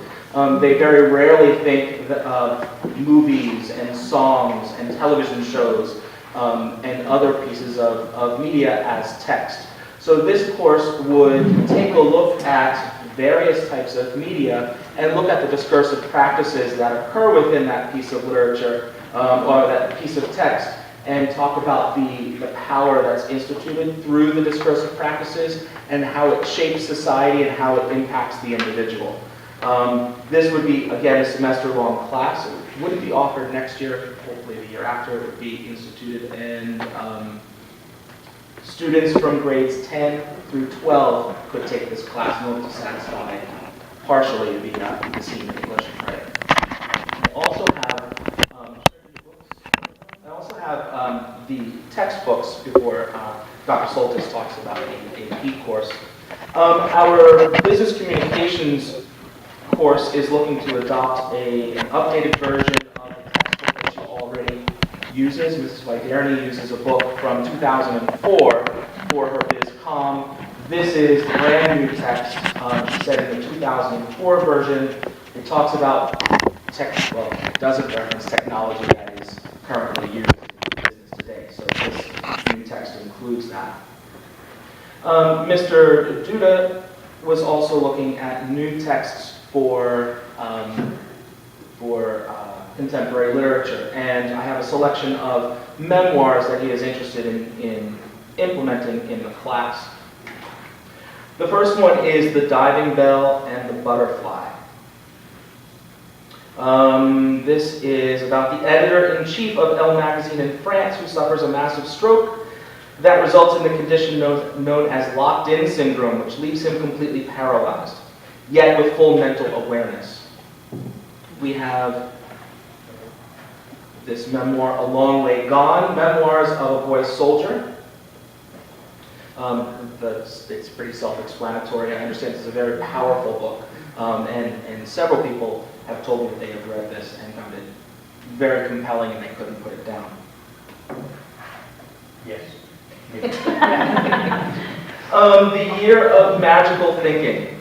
Speaker 17: They very rarely think of movies and songs and television shows and other pieces of media as text. So this course would take a look at various types of media and look at the discursive practices that occur within that piece of literature or that piece of text, and talk about the power that's instituted through the discursive practices and how it shapes society and how it impacts the individual. This would be, again, a semester-long class. It wouldn't be offered next year. Hopefully the year after it would be instituted, and students from grades 10 through 12 could take this class in order to satisfy partially the senior English credit. I also have the textbooks before Dr. Soltis talks about a AP course. Our business communications course is looking to adopt an updated version of the textbook that she already uses. Mrs. Weiderny uses a book from 2004 for her BizCom. This is the brand new text. She said in the 2004 version, it talks about it doesn't reference technology that is currently used in business today. So this new text includes that. Mr. Duda was also looking at new texts for contemporary literature, and I have a selection of memoirs that he is interested in implementing in the class. The first one is The Diving Bell and the Butterfly. This is about the editor-in-chief of Elle magazine in France who suffers a massive stroke that results in the condition known as locked-in syndrome, which leaves him completely paralyzed, yet with full mental awareness. We have this memoir, A Long Way Gone, Memoirs of a Boy Soldier. It's pretty self-explanatory. I understand it's a very powerful book, and several people have told me that they have read this and found it very compelling and they couldn't put it down.
Speaker 16: Yes.
Speaker 17: The Year of Magical Thinking.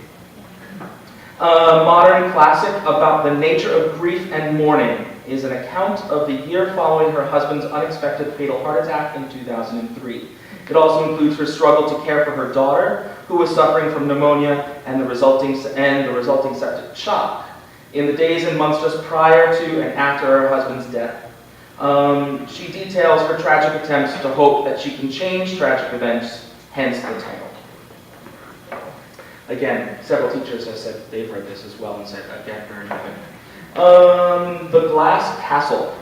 Speaker 17: A modern classic about the nature of grief and mourning is an account of the year following her husband's unexpected fatal heart attack in 2003. It also includes her struggle to care for her daughter, who was suffering from pneumonia and the resulting septic shock in the days and months just prior to and after her husband's death. She details her tragic attempts to hope that she can change tragic events, hence the title. Again, several teachers have said they've read this as well and said, again, very moving. The Glass Castle.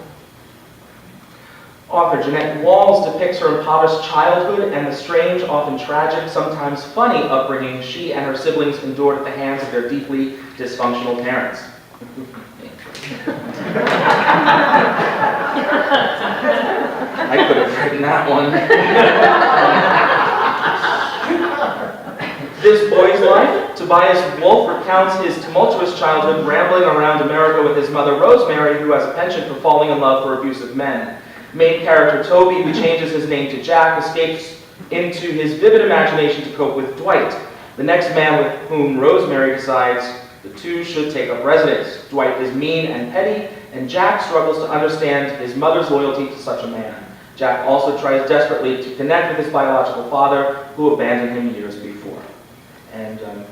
Speaker 17: Author Jeanette Walls depicts her impoverished childhood and the strange, often tragic, sometimes funny upbringing she and her siblings endured at the hands of their deeply dysfunctional parents. I could have written that one. This Boy's Life. Tobias Wolff recounts his tumultuous childhood rambling around America with his mother Rosemary, who has a penchant for falling in love for abusive men. Main character Toby, who changes his name to Jack, escapes into his vivid imagination to cope with Dwight, the next man with whom Rosemary decides the two should take up residence. Dwight is mean and petty, and Jack struggles to understand his mother's loyalty to such a man. Jack also tries desperately to connect with his biological father, who abandoned him years before. And, of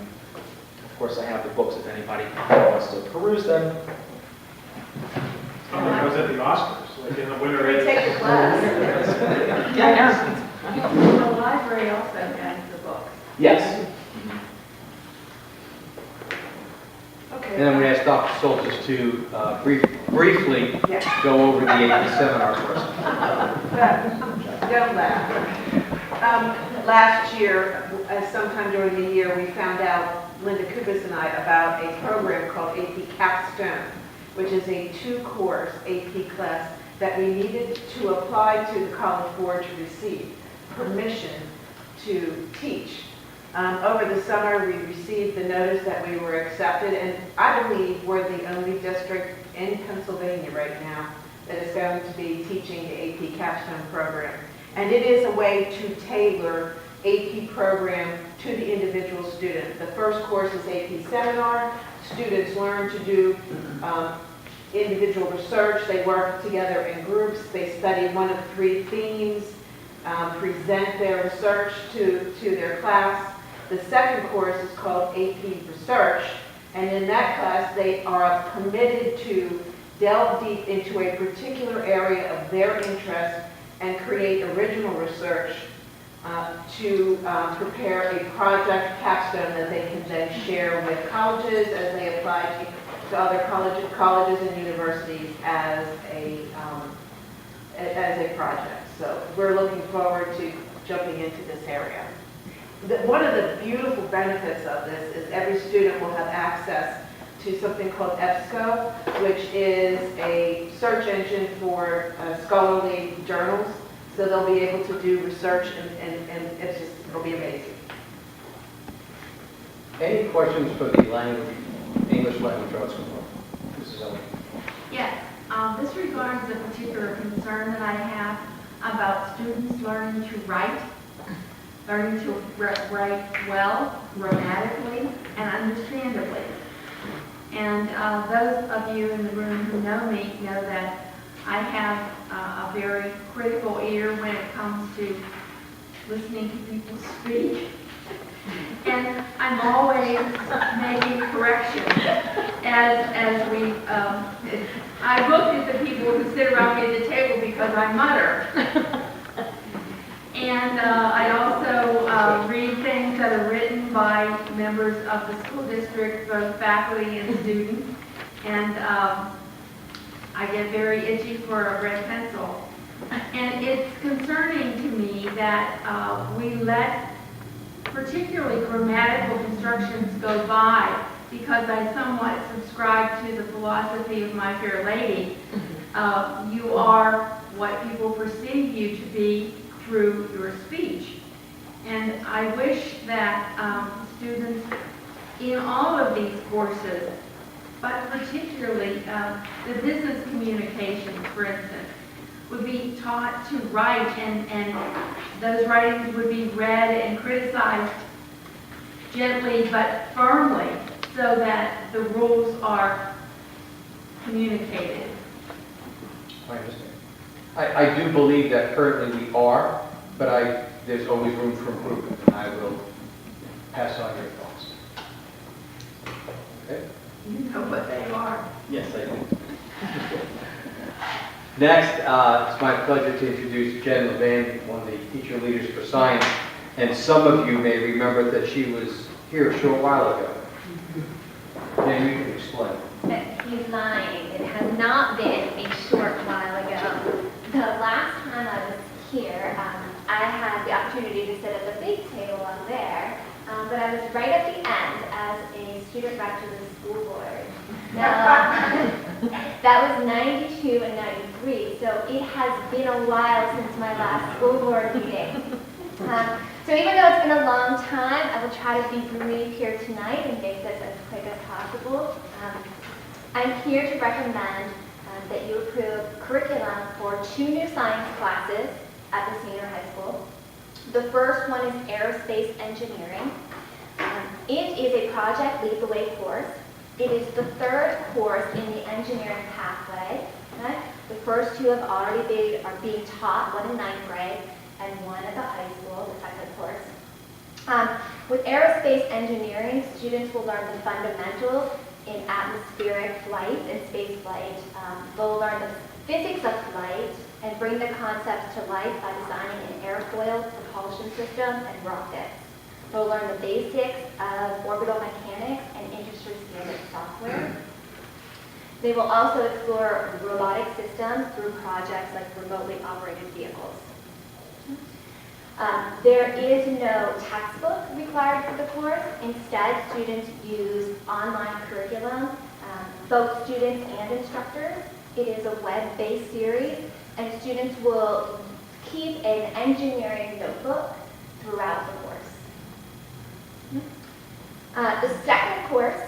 Speaker 17: course, I have the books if anybody wants to peruse them.
Speaker 6: Oh, I was at the Oscars, like in the winter.
Speaker 2: Take a class.
Speaker 4: The library also has the books.
Speaker 17: Yes.
Speaker 2: Okay.
Speaker 16: And then we asked Dr. Soltis to briefly go over the AP seminar course.
Speaker 18: Don't laugh. Last year, sometime during the year, we found out, Linda Kubis and I, about a program called AP Capstone, which is a 2-course AP class that we needed to apply to the College Board to receive permission to teach. Over the summer, we received the notice that we were accepted, and I believe we're the only district in Pennsylvania right now that is going to be teaching the AP Capstone program. And it is a way to tailor AP program to the individual student. The first course is AP Seminar. Students learn to do individual research. They work together in groups. They study one of 3 themes, present their research to their class. The second course is called AP Research, and in that class they are permitted to delve deep into a particular area of their interest and create original research to prepare a project capstone that they can then share with colleges as they apply to other colleges and universities as a project. So we're looking forward to jumping into this area. One of the beautiful benefits of this is every student will have access to something called EBSCO, which is a search engine for scholarly journals. So they'll be able to do research, and it'll be amazing.
Speaker 16: Any questions for the English language arts group? Mrs. Owen.
Speaker 4: Yes, this regards a particular concern that I have about students learning to write well, grammatically, and understandably. And those of you in the room who know me know that I have a very critical ear when it comes to listening to people speak. And I'm always making corrections as we, I look at the people who sit around me at the table because I mutter. And I also read things that are written by members of the school district, both faculty and students. and I get very itchy for a red pencil. And it's concerning to me that we let particularly grammatical constructions go by because I somewhat subscribe to the philosophy of my fair lady. You are what people perceive you to be through your speech. And I wish that students in all of these courses, but particularly the business communications, for instance, would be taught to write, and those writings would be read and criticized gently but firmly so that the rules are communicated.
Speaker 16: I understand. I do believe that currently we are, but there's always room for improvement, and I will pass on your thoughts. Okay?
Speaker 4: You know what they are.
Speaker 16: Yes, I do. Next, it's my pleasure to introduce Jen Levan, one of the teacher leaders for science. And some of you may remember that she was here a short while ago. Jen, you can explain.
Speaker 19: He's lying. It has not been a short while ago. The last time I was here, I had the opportunity to sit at the big table up there, but I was right at the end as a student rep to the school board. Now, that was 92 and 93, so it has been a while since my last school board meeting. So even though it's been a long time, I will try to be brief here tonight and make this as quick as possible. I'm here to recommend that you approve curriculum for 2 new science classes at the senior high school. The first one is aerospace engineering. It is a Project Lead the Way course. It is the 3rd course in the engineering pathway. Okay? The first 2 are being taught, one in 9th grade and one at the high school, the 2nd course. With aerospace engineering, students will learn the fundamentals in atmospheric flight and space flight. They'll learn the physics of flight and bring the concepts to life by designing an airfoil propulsion system and rockets. They'll learn the basics of orbital mechanics and industry standard software. They will also explore robotic systems through projects like remotely operated vehicles. There is no textbook required for the course. Instead, students use online curriculum, both students and instructors. It is a web-based series, and students will keep an engineering notebook throughout the course. The 2nd course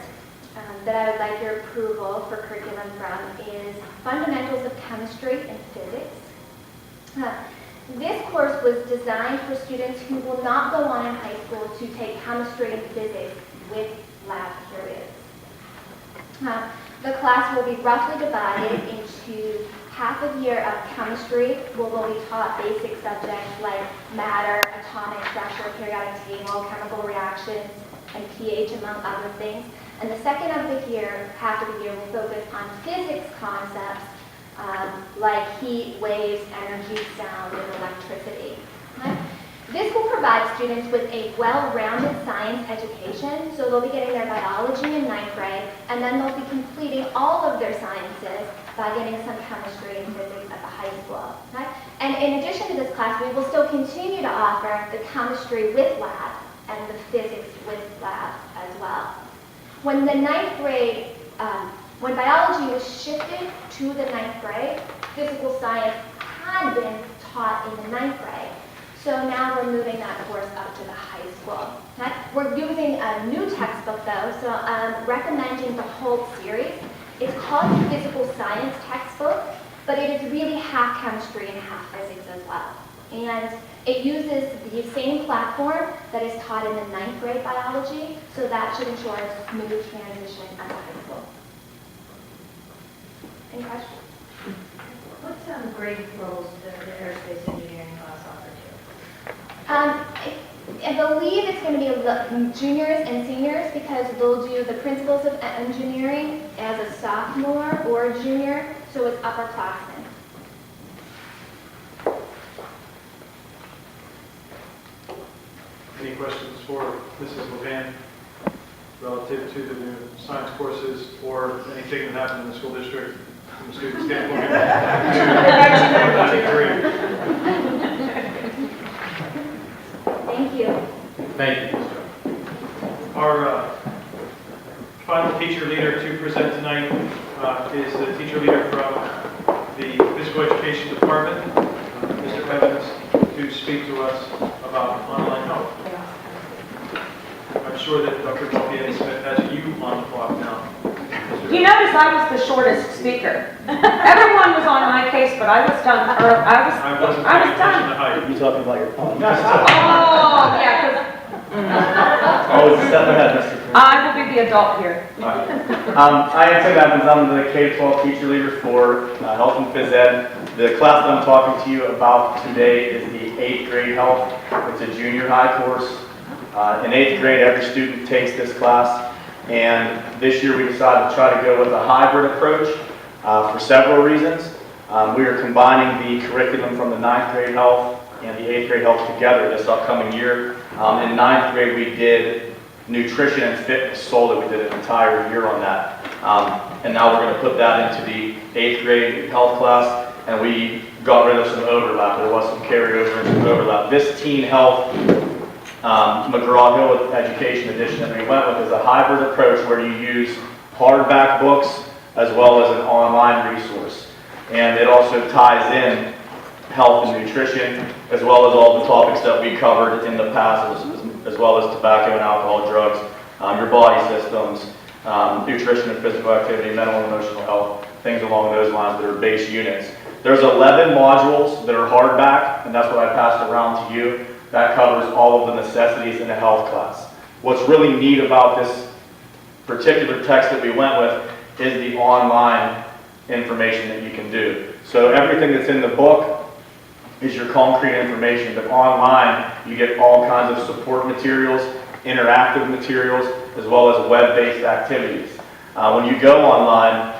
Speaker 19: that I would like your approval for curriculum from is Fundamentals of Chemistry and Physics. This course was designed for students who will not go on in high school to take chemistry and physics with lab periods. The class will be roughly divided into half a year of chemistry, where they'll be taught basic subjects like matter, atomic pressure, periodic table, chemical reactions, and pH, among other things. And the second of the year, half of the year, will focus on physics concepts like heat, waves, energy, sound, and electricity. Okay? This will provide students with a well-rounded science education, so they'll be getting their biology in 9th grade, and then they'll be completing all of their sciences by getting some chemistry and physics at the high school. Okay? And in addition to this class, we will still continue to offer the chemistry with lab and the physics with lab as well. When the 9th grade, when biology was shifted to the 9th grade, physical science had been taught in the 9th grade. So now we're moving that course up to the high school. Okay? We're using a new textbook though, so I'm recommending the whole series. It's called the Physical Science textbook, but it is really half chemistry and half physics as well. And it uses the same platform that is taught in the 9th grade biology, so that should ensure a smooth transition at the high school. Any questions?
Speaker 1: What grade levels does the aerospace engineering class offer to?
Speaker 19: I believe it's going to be juniors and seniors because they'll do the principles of engineering as a sophomore or a junior, so it's upperclassmen.
Speaker 6: Any questions for Mrs. Levan? relative to the new science courses or anything that happened in the school district from a student standpoint.
Speaker 19: Thank you.
Speaker 14: Thank you.
Speaker 6: Our final teacher leader to present tonight is the teacher leader from the physical education department, Mr. Evans, to speak to us about online health. I'm sure that Dr. Bulletin has you on the clock now.
Speaker 13: You notice I was the shortest speaker. Everyone was on my case, but I was done.
Speaker 6: I wasn't
Speaker 13: I
Speaker 6: paying
Speaker 13: was
Speaker 6: attention
Speaker 13: done.
Speaker 6: to height.
Speaker 7: You talking about your phone?
Speaker 13: Oh, yeah,
Speaker 20: Always a step ahead, Mr. Cruz.
Speaker 13: I will be the adult here.
Speaker 20: I am Tim Evans. I'm the K-12 teacher leader for Health and Phys Ed. The class that I'm talking to you about today is the 8th grade health. It's a junior high course. In 8th grade, every student takes this class, and this year we decided to try to go with a hybrid approach for several reasons. We are combining the curriculum from the 9th grade health and the 8th grade health together this upcoming year. In 9th grade, we did nutrition and fitness solely. We did an entire year on that. And now we're going to put that into the 8th grade health class, and we got rid of some overlap. There was some carryover and some overlap. This teen health McGraw-Hill Education Edition that we went with is a hybrid approach where you use hardback books as well as an online resource. And it also ties in health and nutrition as well as all the topics that we covered in the past, as well as tobacco and alcohol, drugs, your body systems, nutrition and physical activity, mental and emotional health, things along those lines that are base units. There's 11 modules that are hardback, and that's what I passed around to you. That covers all of the necessities in a health class. What's really neat about this particular text that we went with is the online information that you can do. So everything that's in the book is your concrete information, but online you get all kinds of support materials, interactive materials, as well as web-based activities. When you go online,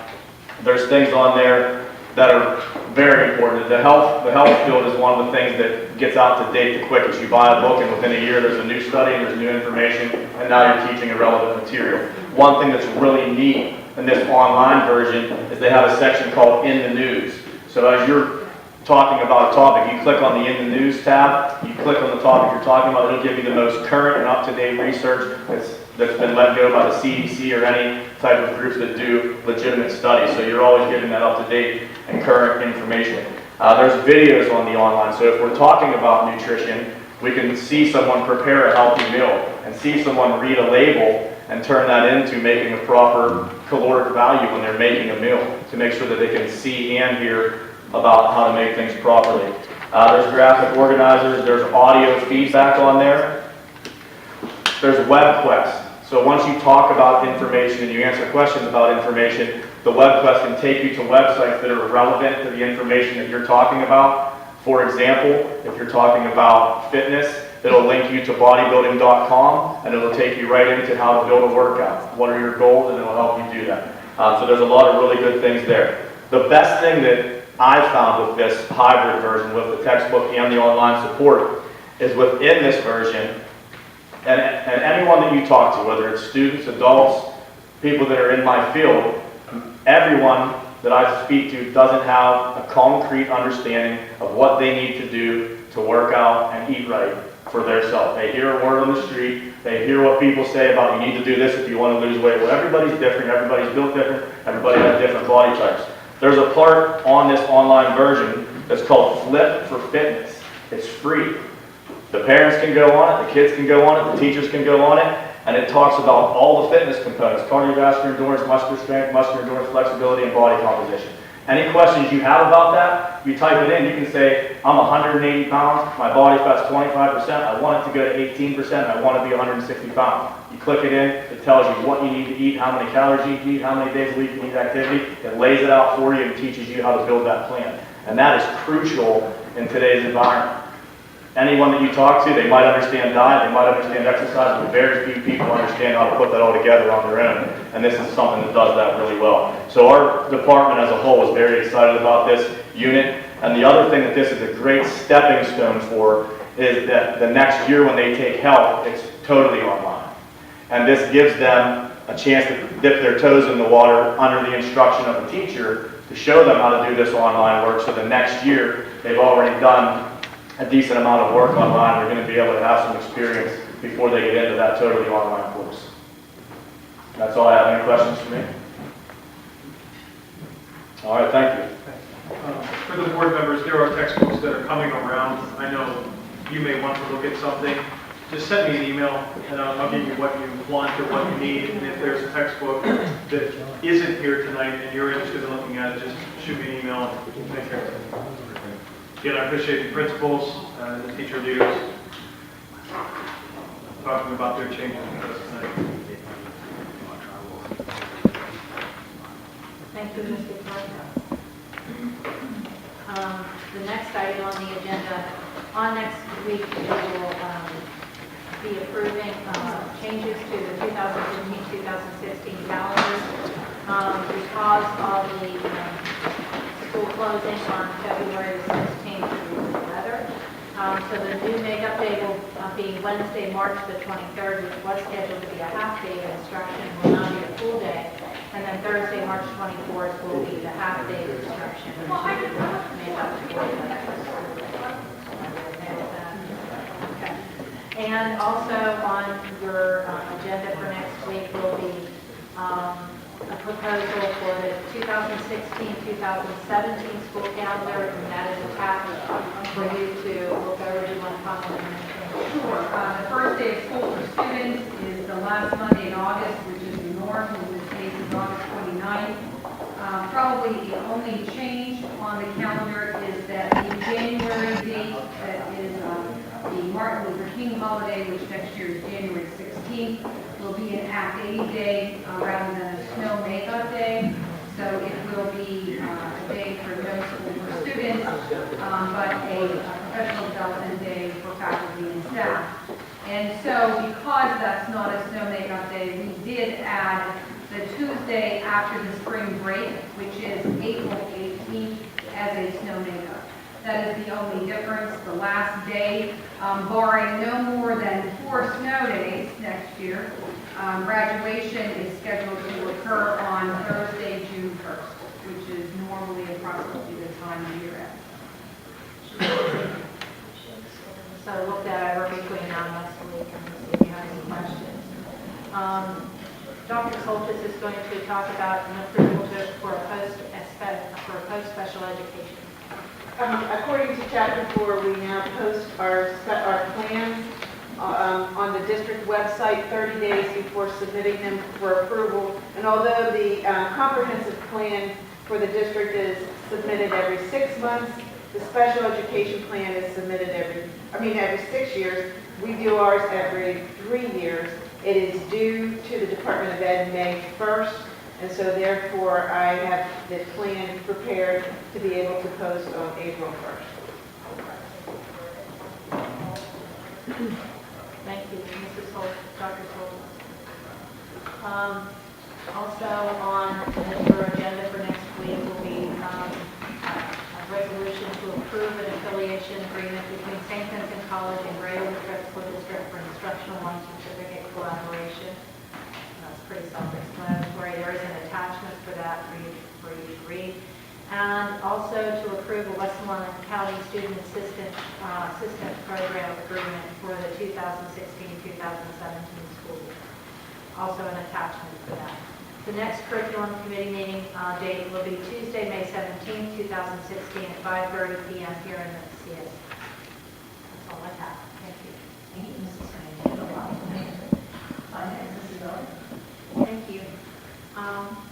Speaker 20: there's things on there that are very important. The health field is one of the things that gets out to date the quickest. You buy a book and within a year there's a new study and there's new information, and now you're teaching irrelevant material. One thing that's really neat in this online version is they have a section called In the News. So as you're talking about a topic, you click on the In the News tab, you click on the topic you're talking about, it'll give you the most current and up-to-date research that's been let go by the CDC or any type of groups that do legitimate studies. So you're always getting that up-to-date and current information. There's videos on the online, so if we're talking about nutrition, we can see someone prepare a healthy meal and see someone read a label and turn that into making a proper caloric value when they're making a meal to make sure that they can see and hear about how to make things properly. There's graphic organizers, there's audio feedback on there. There's web quests. So once you talk about information and you answer questions about information, the web quest can take you to websites that are relevant to the information that you're talking about. For example, if you're talking about fitness, it'll link you to bodybuilding.com and it'll take you right into how to build a workout. What are your goals, and it'll help you do that. So there's a lot of really good things there. The best thing that I found with this hybrid version, with the textbook and the online support, is within this version, and anyone that you talk to, whether it's students, adults, people that are in my field, everyone that I speak to doesn't have a concrete understanding of what they need to do to work out and eat right for their self. They hear a word on the street, they hear what people say about you need to do this if you want to lose weight. Well, everybody's different, everybody's built different, everybody has different body types. There's a part on this online version that's called Flip for Fitness. It's free. The parents can go on it, the kids can go on it, the teachers can go on it, and it talks about all the fitness components: cardiovascular endurance, muscular strength, muscular endurance, flexibility, and body composition. Any questions you have about that, you type it in. You can say, I'm 180 pounds, my body fat's 25%, I want it to go to 18%, and I want to be 160 pounds. You click it in, it tells you what you need to eat, how many calories you need to eat, how many days a week you need activity. It lays it out for you and teaches you how to build that plan. And that is crucial in today's environment. Anyone that you talk to, they might understand diet, they might understand exercise, but very few people understand how to put that all together on their own. And this is something that does that really well. So our department as a whole was very excited about this unit. And the other thing that this is a great stepping stone for is that the next year when they take health, it's totally online. And this gives them a chance to dip their toes in the water under the instruction of a teacher to show them how to do this online work, so the next year they've already done a decent amount of work online. They're going to be able to have some experience before they get into that totally online course. That's all I have. Any questions for me? All right, thank you.
Speaker 6: For the board members, there are textbooks that are coming around. I know you may want to look at something. Just send me an email and I'll give you what you want or what you need. And if there's a textbook that isn't here tonight and you're interested in looking at it, just shoot me an email and we'll take care of it. Again, I appreciate the principals and the teacher leaders talking about their changes with us tonight.
Speaker 1: Thank you, Mr. Clark. The next item on the agenda, on next week, we will be approving changes to the 2015-2016 calendar because of the school closing on February 16th through the weather. So the new makeup day will be Wednesday, March the 23rd, which was scheduled to be a half day of instruction, will now be a full day. And then Thursday, March 24th will be the half day of instruction. Okay. And also on your agenda for next week will be a proposal for the 2016-2017 school calendar, and that is attached for you to look over. Do you want to comment on anything?
Speaker 3: Sure. The first day of school for students is the last Monday in August, which is the norm. In this case, is August 29th. Probably the only change on the calendar is that the January date is the Martin Luther King holiday, which next year is January 16th, will be an Act 80 day rather than a snow makeup day. So it will be a day for no school for students, but a professional development day for faculty and staff. And so because that's not a snow makeup day, we did add the Tuesday after the spring break, which is April 18th, as a snow makeup. That is the only difference. The last day, barring no more than 4 snow days next year, graduation is scheduled to occur on Thursday, June 1st, which is normally approximately the time of year end.
Speaker 1: So look that over between now and next week and see if you have any questions. Dr. Soltis is going to talk about an approval for a post-special education.
Speaker 18: According to Chapter 4, we now post our plans on the district website 30 days before submitting them for approval. And although the comprehensive plan for the district is submitted every 6 months, the special education plan is submitted every 6 years. We do ours every 3 years. It is due to the Department of Ed May 1st, and so therefore I have the plan prepared to be able to post on April 1st.
Speaker 1: Thank you, Mrs. Holt, Dr. Holt. Also on your agenda for next week will be a resolution to approve an affiliation agreement between St. Vincent College and Latrobe School District for instructional and certificate collaboration. That's pretty self-explanatory. There is an attachment for that for you to read. And also to approve a Westmoreland County Student Assistant Program Agreement for the 2016-2017 school year. Also an attachment for that. The next curriculum committee meeting date will be Tuesday, May 17th, 2016 at 5:30 p.m. here in the CS. That's all I have. Thank you.
Speaker 4: Thank you, Mrs. Thank you.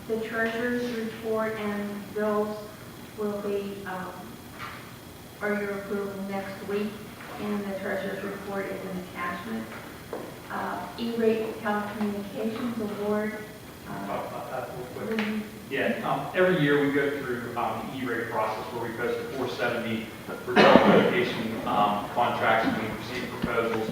Speaker 4: The treasurer's report and bills will be, for your approval next week, and the treasurer's report is an attachment. E-rate telecommunications award.
Speaker 6: Every year we go through the E-rate process where we post the 470 for telecommunication contracts and we receive proposals.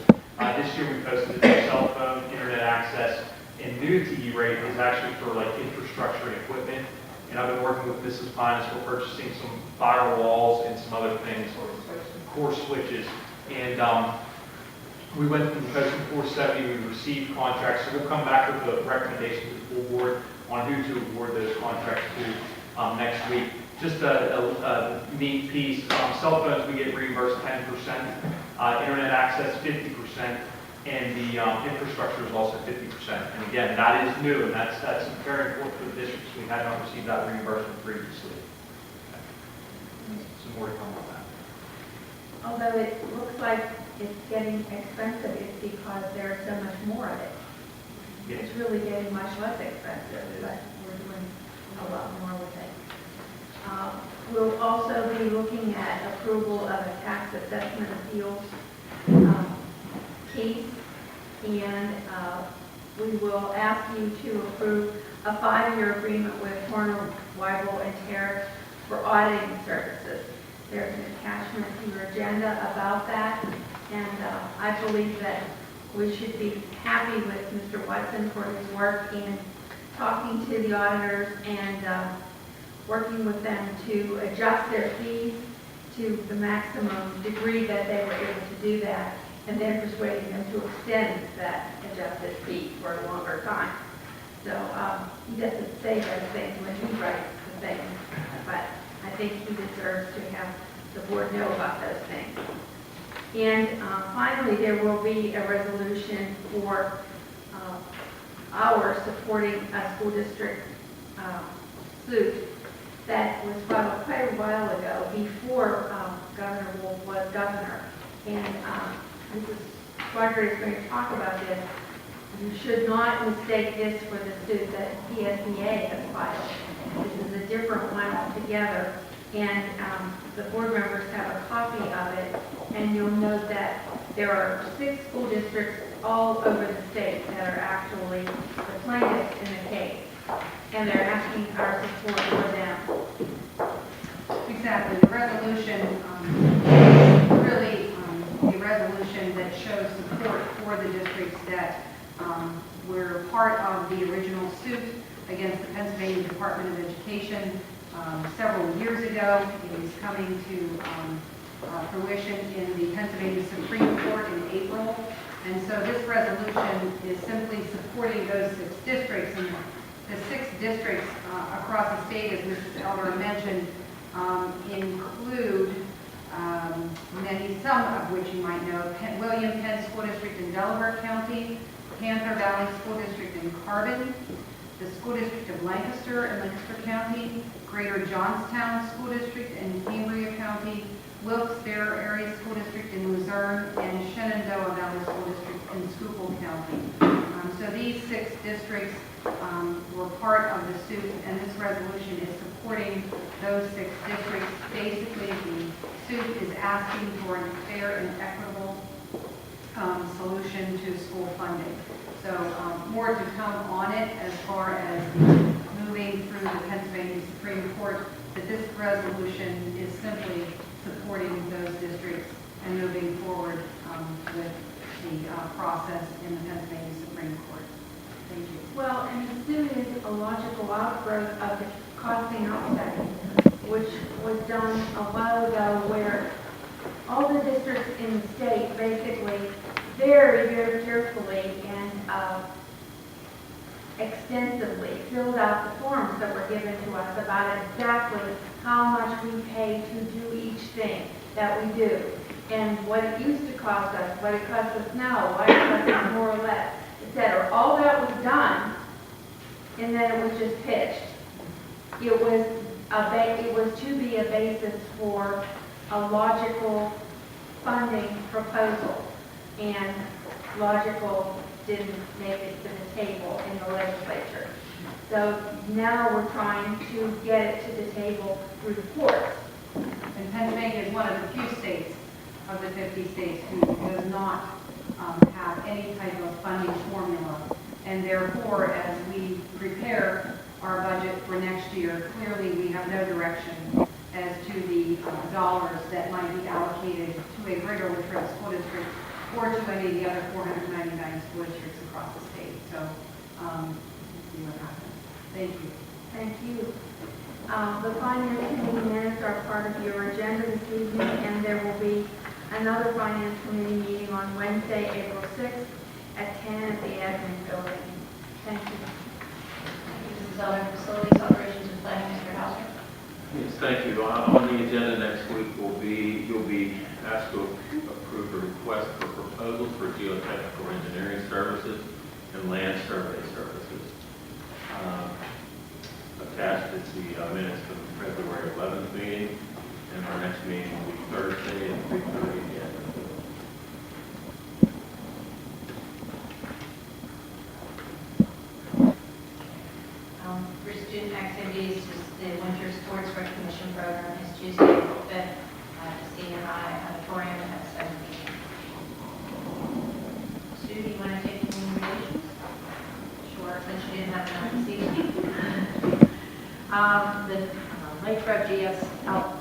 Speaker 6: This year we posted the cell phone, internet access, and new to E-rate is actually for like infrastructure and equipment. And I've been working with Mrs. Pines for purchasing some firewalls and some other things, or core switches. And We went through Motion 470, we received contracts, so we'll come back with the recommendation to the full board on who to award those contracts to next week. Just a neat piece, cell phones we get reimbursed 10%, internet access 50%, and the infrastructure is also 50%. And again, that is new, and that's very important for the districts. We had not received that reimbursement previously. Some more to come on that.
Speaker 4: Although it looks like it's getting expensive, it's because there's so much more of it.
Speaker 6: Yes.
Speaker 4: It's really getting much less expensive, but we're doing a lot more with it. We'll also be looking at approval of a tax assessment appeals case, and we will ask you to approve a 5-year agreement with Horner, Weibel, and Terra for auditing services. There's an attachment to your agenda about that, and I believe that we should be happy with Mr. Watson for his work in talking to the auditors and working with them to adjust their fees to the maximum degree that they were able to do that, and then persuading them to extend that adjusted fee for a longer time. So he doesn't say those things when he writes the things, but I think he deserves to have the board know about those things. And finally, there will be a resolution for our supporting a school district suit that was filed quite a while ago before Governor Wolf was governor. And Mrs. Schwager is going to talk about this. You should not mistake this for the suit that PSEA has filed. This is a different one altogether. And the board members have a copy of it. And you'll note that there are 6 school districts all over the state that are actually the plaintiffs in the case. And they're asking our support for them.
Speaker 3: Exactly. The resolution, really a resolution that shows support for the districts that were part of the original suit against the Pennsylvania Department of Education several years ago. It is coming to fruition in the Pennsylvania Supreme Court in April. And so this resolution is simply supporting those 6 districts. And the 6 districts across the state, as Mrs. Elder mentioned, include some of which you might know: William Penn School District in Delaware County, Panther Valley School District in Carbon, the School District of Lancaster in Lancaster County, Greater Johnstown School District in Cambria County, Wilkes-Barre Area School District in Luzerne, and Shenandoah Valley School District in Schuylkill County. So these 6 districts were part of the suit, and this resolution is supporting those 6 districts. Basically, the suit is asking for a fair and equitable solution to school funding. So more to come on it as far as moving through the Pennsylvania Supreme Court, but this resolution is simply supporting those districts and moving forward with the process in the Pennsylvania Supreme Court. Thank you.
Speaker 4: Well, and the suit is a logical outgrowth of the costing out study, which was done a while ago, where all the districts in the state basically very, very carefully and extensively filled out the forms that were given to us about exactly how much we pay to do each thing that we do, and what it used to cost us, what it costs us now, why it costs us more or less, etc. All that was done, and then it was just pitched. It was to be a basis for a logical funding proposal, and logical didn't make it to the table in the legislature. So now we're trying to get it to the table through the courts.
Speaker 3: And Pennsylvania is one of the few states of the 50 states who does not have any type of funding formula. And therefore, as we prepare our budget for next year, clearly we have no direction as to the dollars that might be allocated to a greater Latrobe School District or to any of the other 499 school districts across the state. So we'll see what happens. Thank you.
Speaker 4: Thank you. The finance committee minutes are part of your agenda this evening, and there will be another finance committee meeting on Wednesday, April 6th at 10 at the admin building. Thank you.
Speaker 1: Mrs. Zeller, Facilities, Operations, and Planning, Mr. Hauser.
Speaker 21: Yes, thank you. On the agenda next week you'll be asked to approve a request for proposals for geotechnical engineering services and land survey services. Attached is the minutes from the February 11th meeting, and our next meeting will be Thursday at 3:30 again.
Speaker 1: For student activities, the winter sports recognition program is Tuesday, April 5th at the senior high auditorium at 7 p.m. Sue, do you want to take any relations? Sure, since you didn't have enough this evening. The Latrobe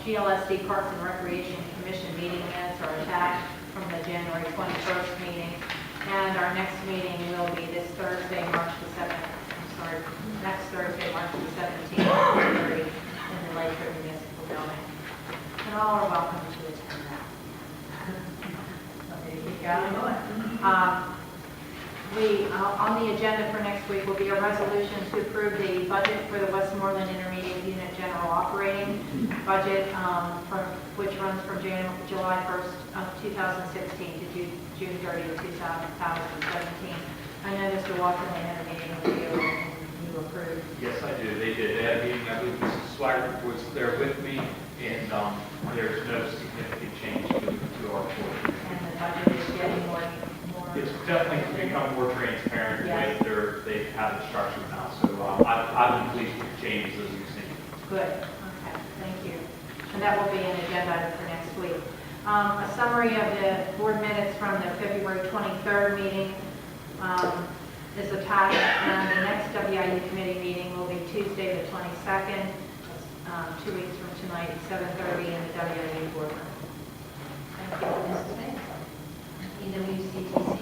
Speaker 1: GLSD Parks and Recreation Commission meeting minutes are attached from the January 21st meeting. And our next meeting will be this Thursday, March the 7th. Next Thursday, March the 17th, at 3:30 in the Latrobe Municipal Building. And all are welcome to attend that. Okay, keep going. On the agenda for next week will be a resolution to approve the budget for the Westmoreland Intermediate Unit General Operating Budget, which runs from July 1st of 2016 to June 30th, 2017. I know Mr. Walker had a meeting with you and you approved.
Speaker 22: Yes, I do. They did. They had a meeting. I believe Mrs. Swigert was there with me, and there's no significant change to our report.
Speaker 1: And the budget is getting more.
Speaker 22: It's definitely become more transparent
Speaker 1: Yes.
Speaker 22: with they have the structure now. So I've been pleased with the changes as we've seen.
Speaker 1: Good. Okay. Thank you. And that will be an agenda item for next week. A summary of the board minutes from the February 23rd meeting is attached, and the next WIU committee meeting will be Tuesday the 22nd, 2 weeks from tonight at 7:30 in the WIU boardroom. Thank you, Mrs. May. EWCTC.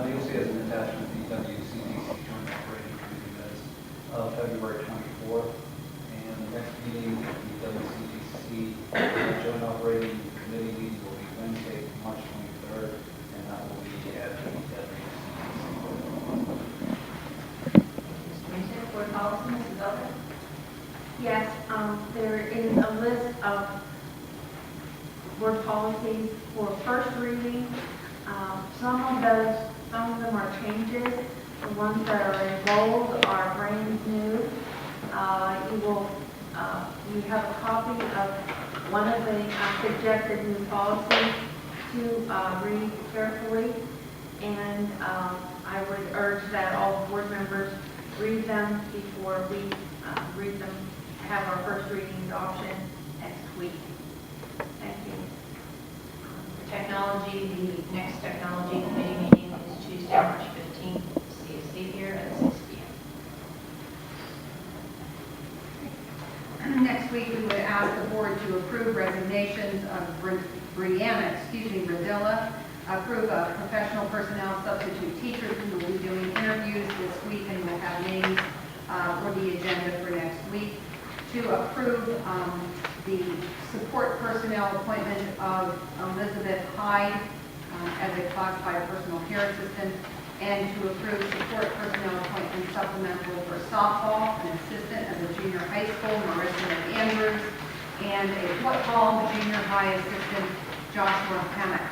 Speaker 23: You'll see as an attachment the WCDC Joint Operating Committee minutes of February 24th, and the next meeting, the WCDC Joint Operating Committee meeting will be Wednesday, March 23rd, and that will be at the
Speaker 1: Board policy, Mrs. Elder?
Speaker 4: Yes, there is a list of board policies for first reading. Some of them are changes. The ones that are in bold are brand new. You have a copy of one of the suggested new policies to read carefully, and I would urge that all board members read them before we read them, have our first reading adoption next week. Thank you.
Speaker 1: For technology, the next technology committee meeting is Tuesday, March 15th, CSC here at 6 p.m.
Speaker 2: Next week, we would ask the board to approve resignations of Brianna Bradilla, approve a professional personnel substitute teacher who will be doing interviews this week and will have names for the agenda for next week, to approve the support personnel appointment of Elizabeth Hyde as a classified personal care assistant, and to approve support personnel appointment supplemental for softball, an assistant at the junior high school, Marissa McAndrews, and a football junior high assistant, Joshua Hammock.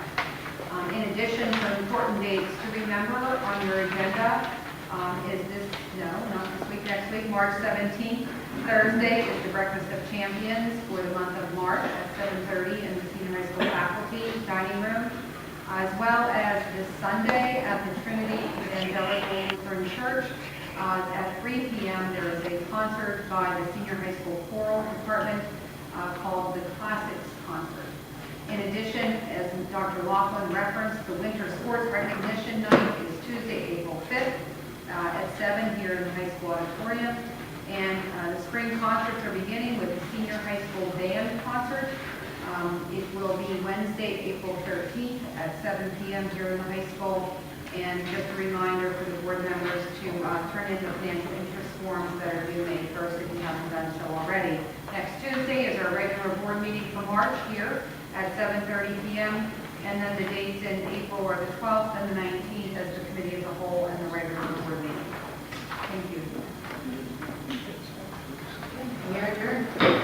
Speaker 2: In addition, some important dates to remember on your agenda not this week, next week, March 17th. Thursday is the Breakfast of Champions for the month of March at 7:30 in the senior high school faculty dining room, as well as this Sunday at the Trinity Evangelical Lutheran Church. At 3 p.m. there is a concert by the senior high school choral department called the Classics Concert. In addition, as Dr. Laughlin referenced, the Winter Sports Recognition Night is Tuesday, April 5th at 7 here in the high school auditorium. And the spring concerts are beginning with the senior high school band concert. It will be Wednesday, April 13th at 7 p.m. here in the high school. And just a reminder for the board members to turn in the financial interest forms that are due May 1st if you haven't done so already. Next Tuesday is our regular board meeting for March here at 7:30 p.m. And then the dates in April are the 12th and the 19th as the committee as a whole and the regular board meeting. Thank you.
Speaker 1: We are adjourned.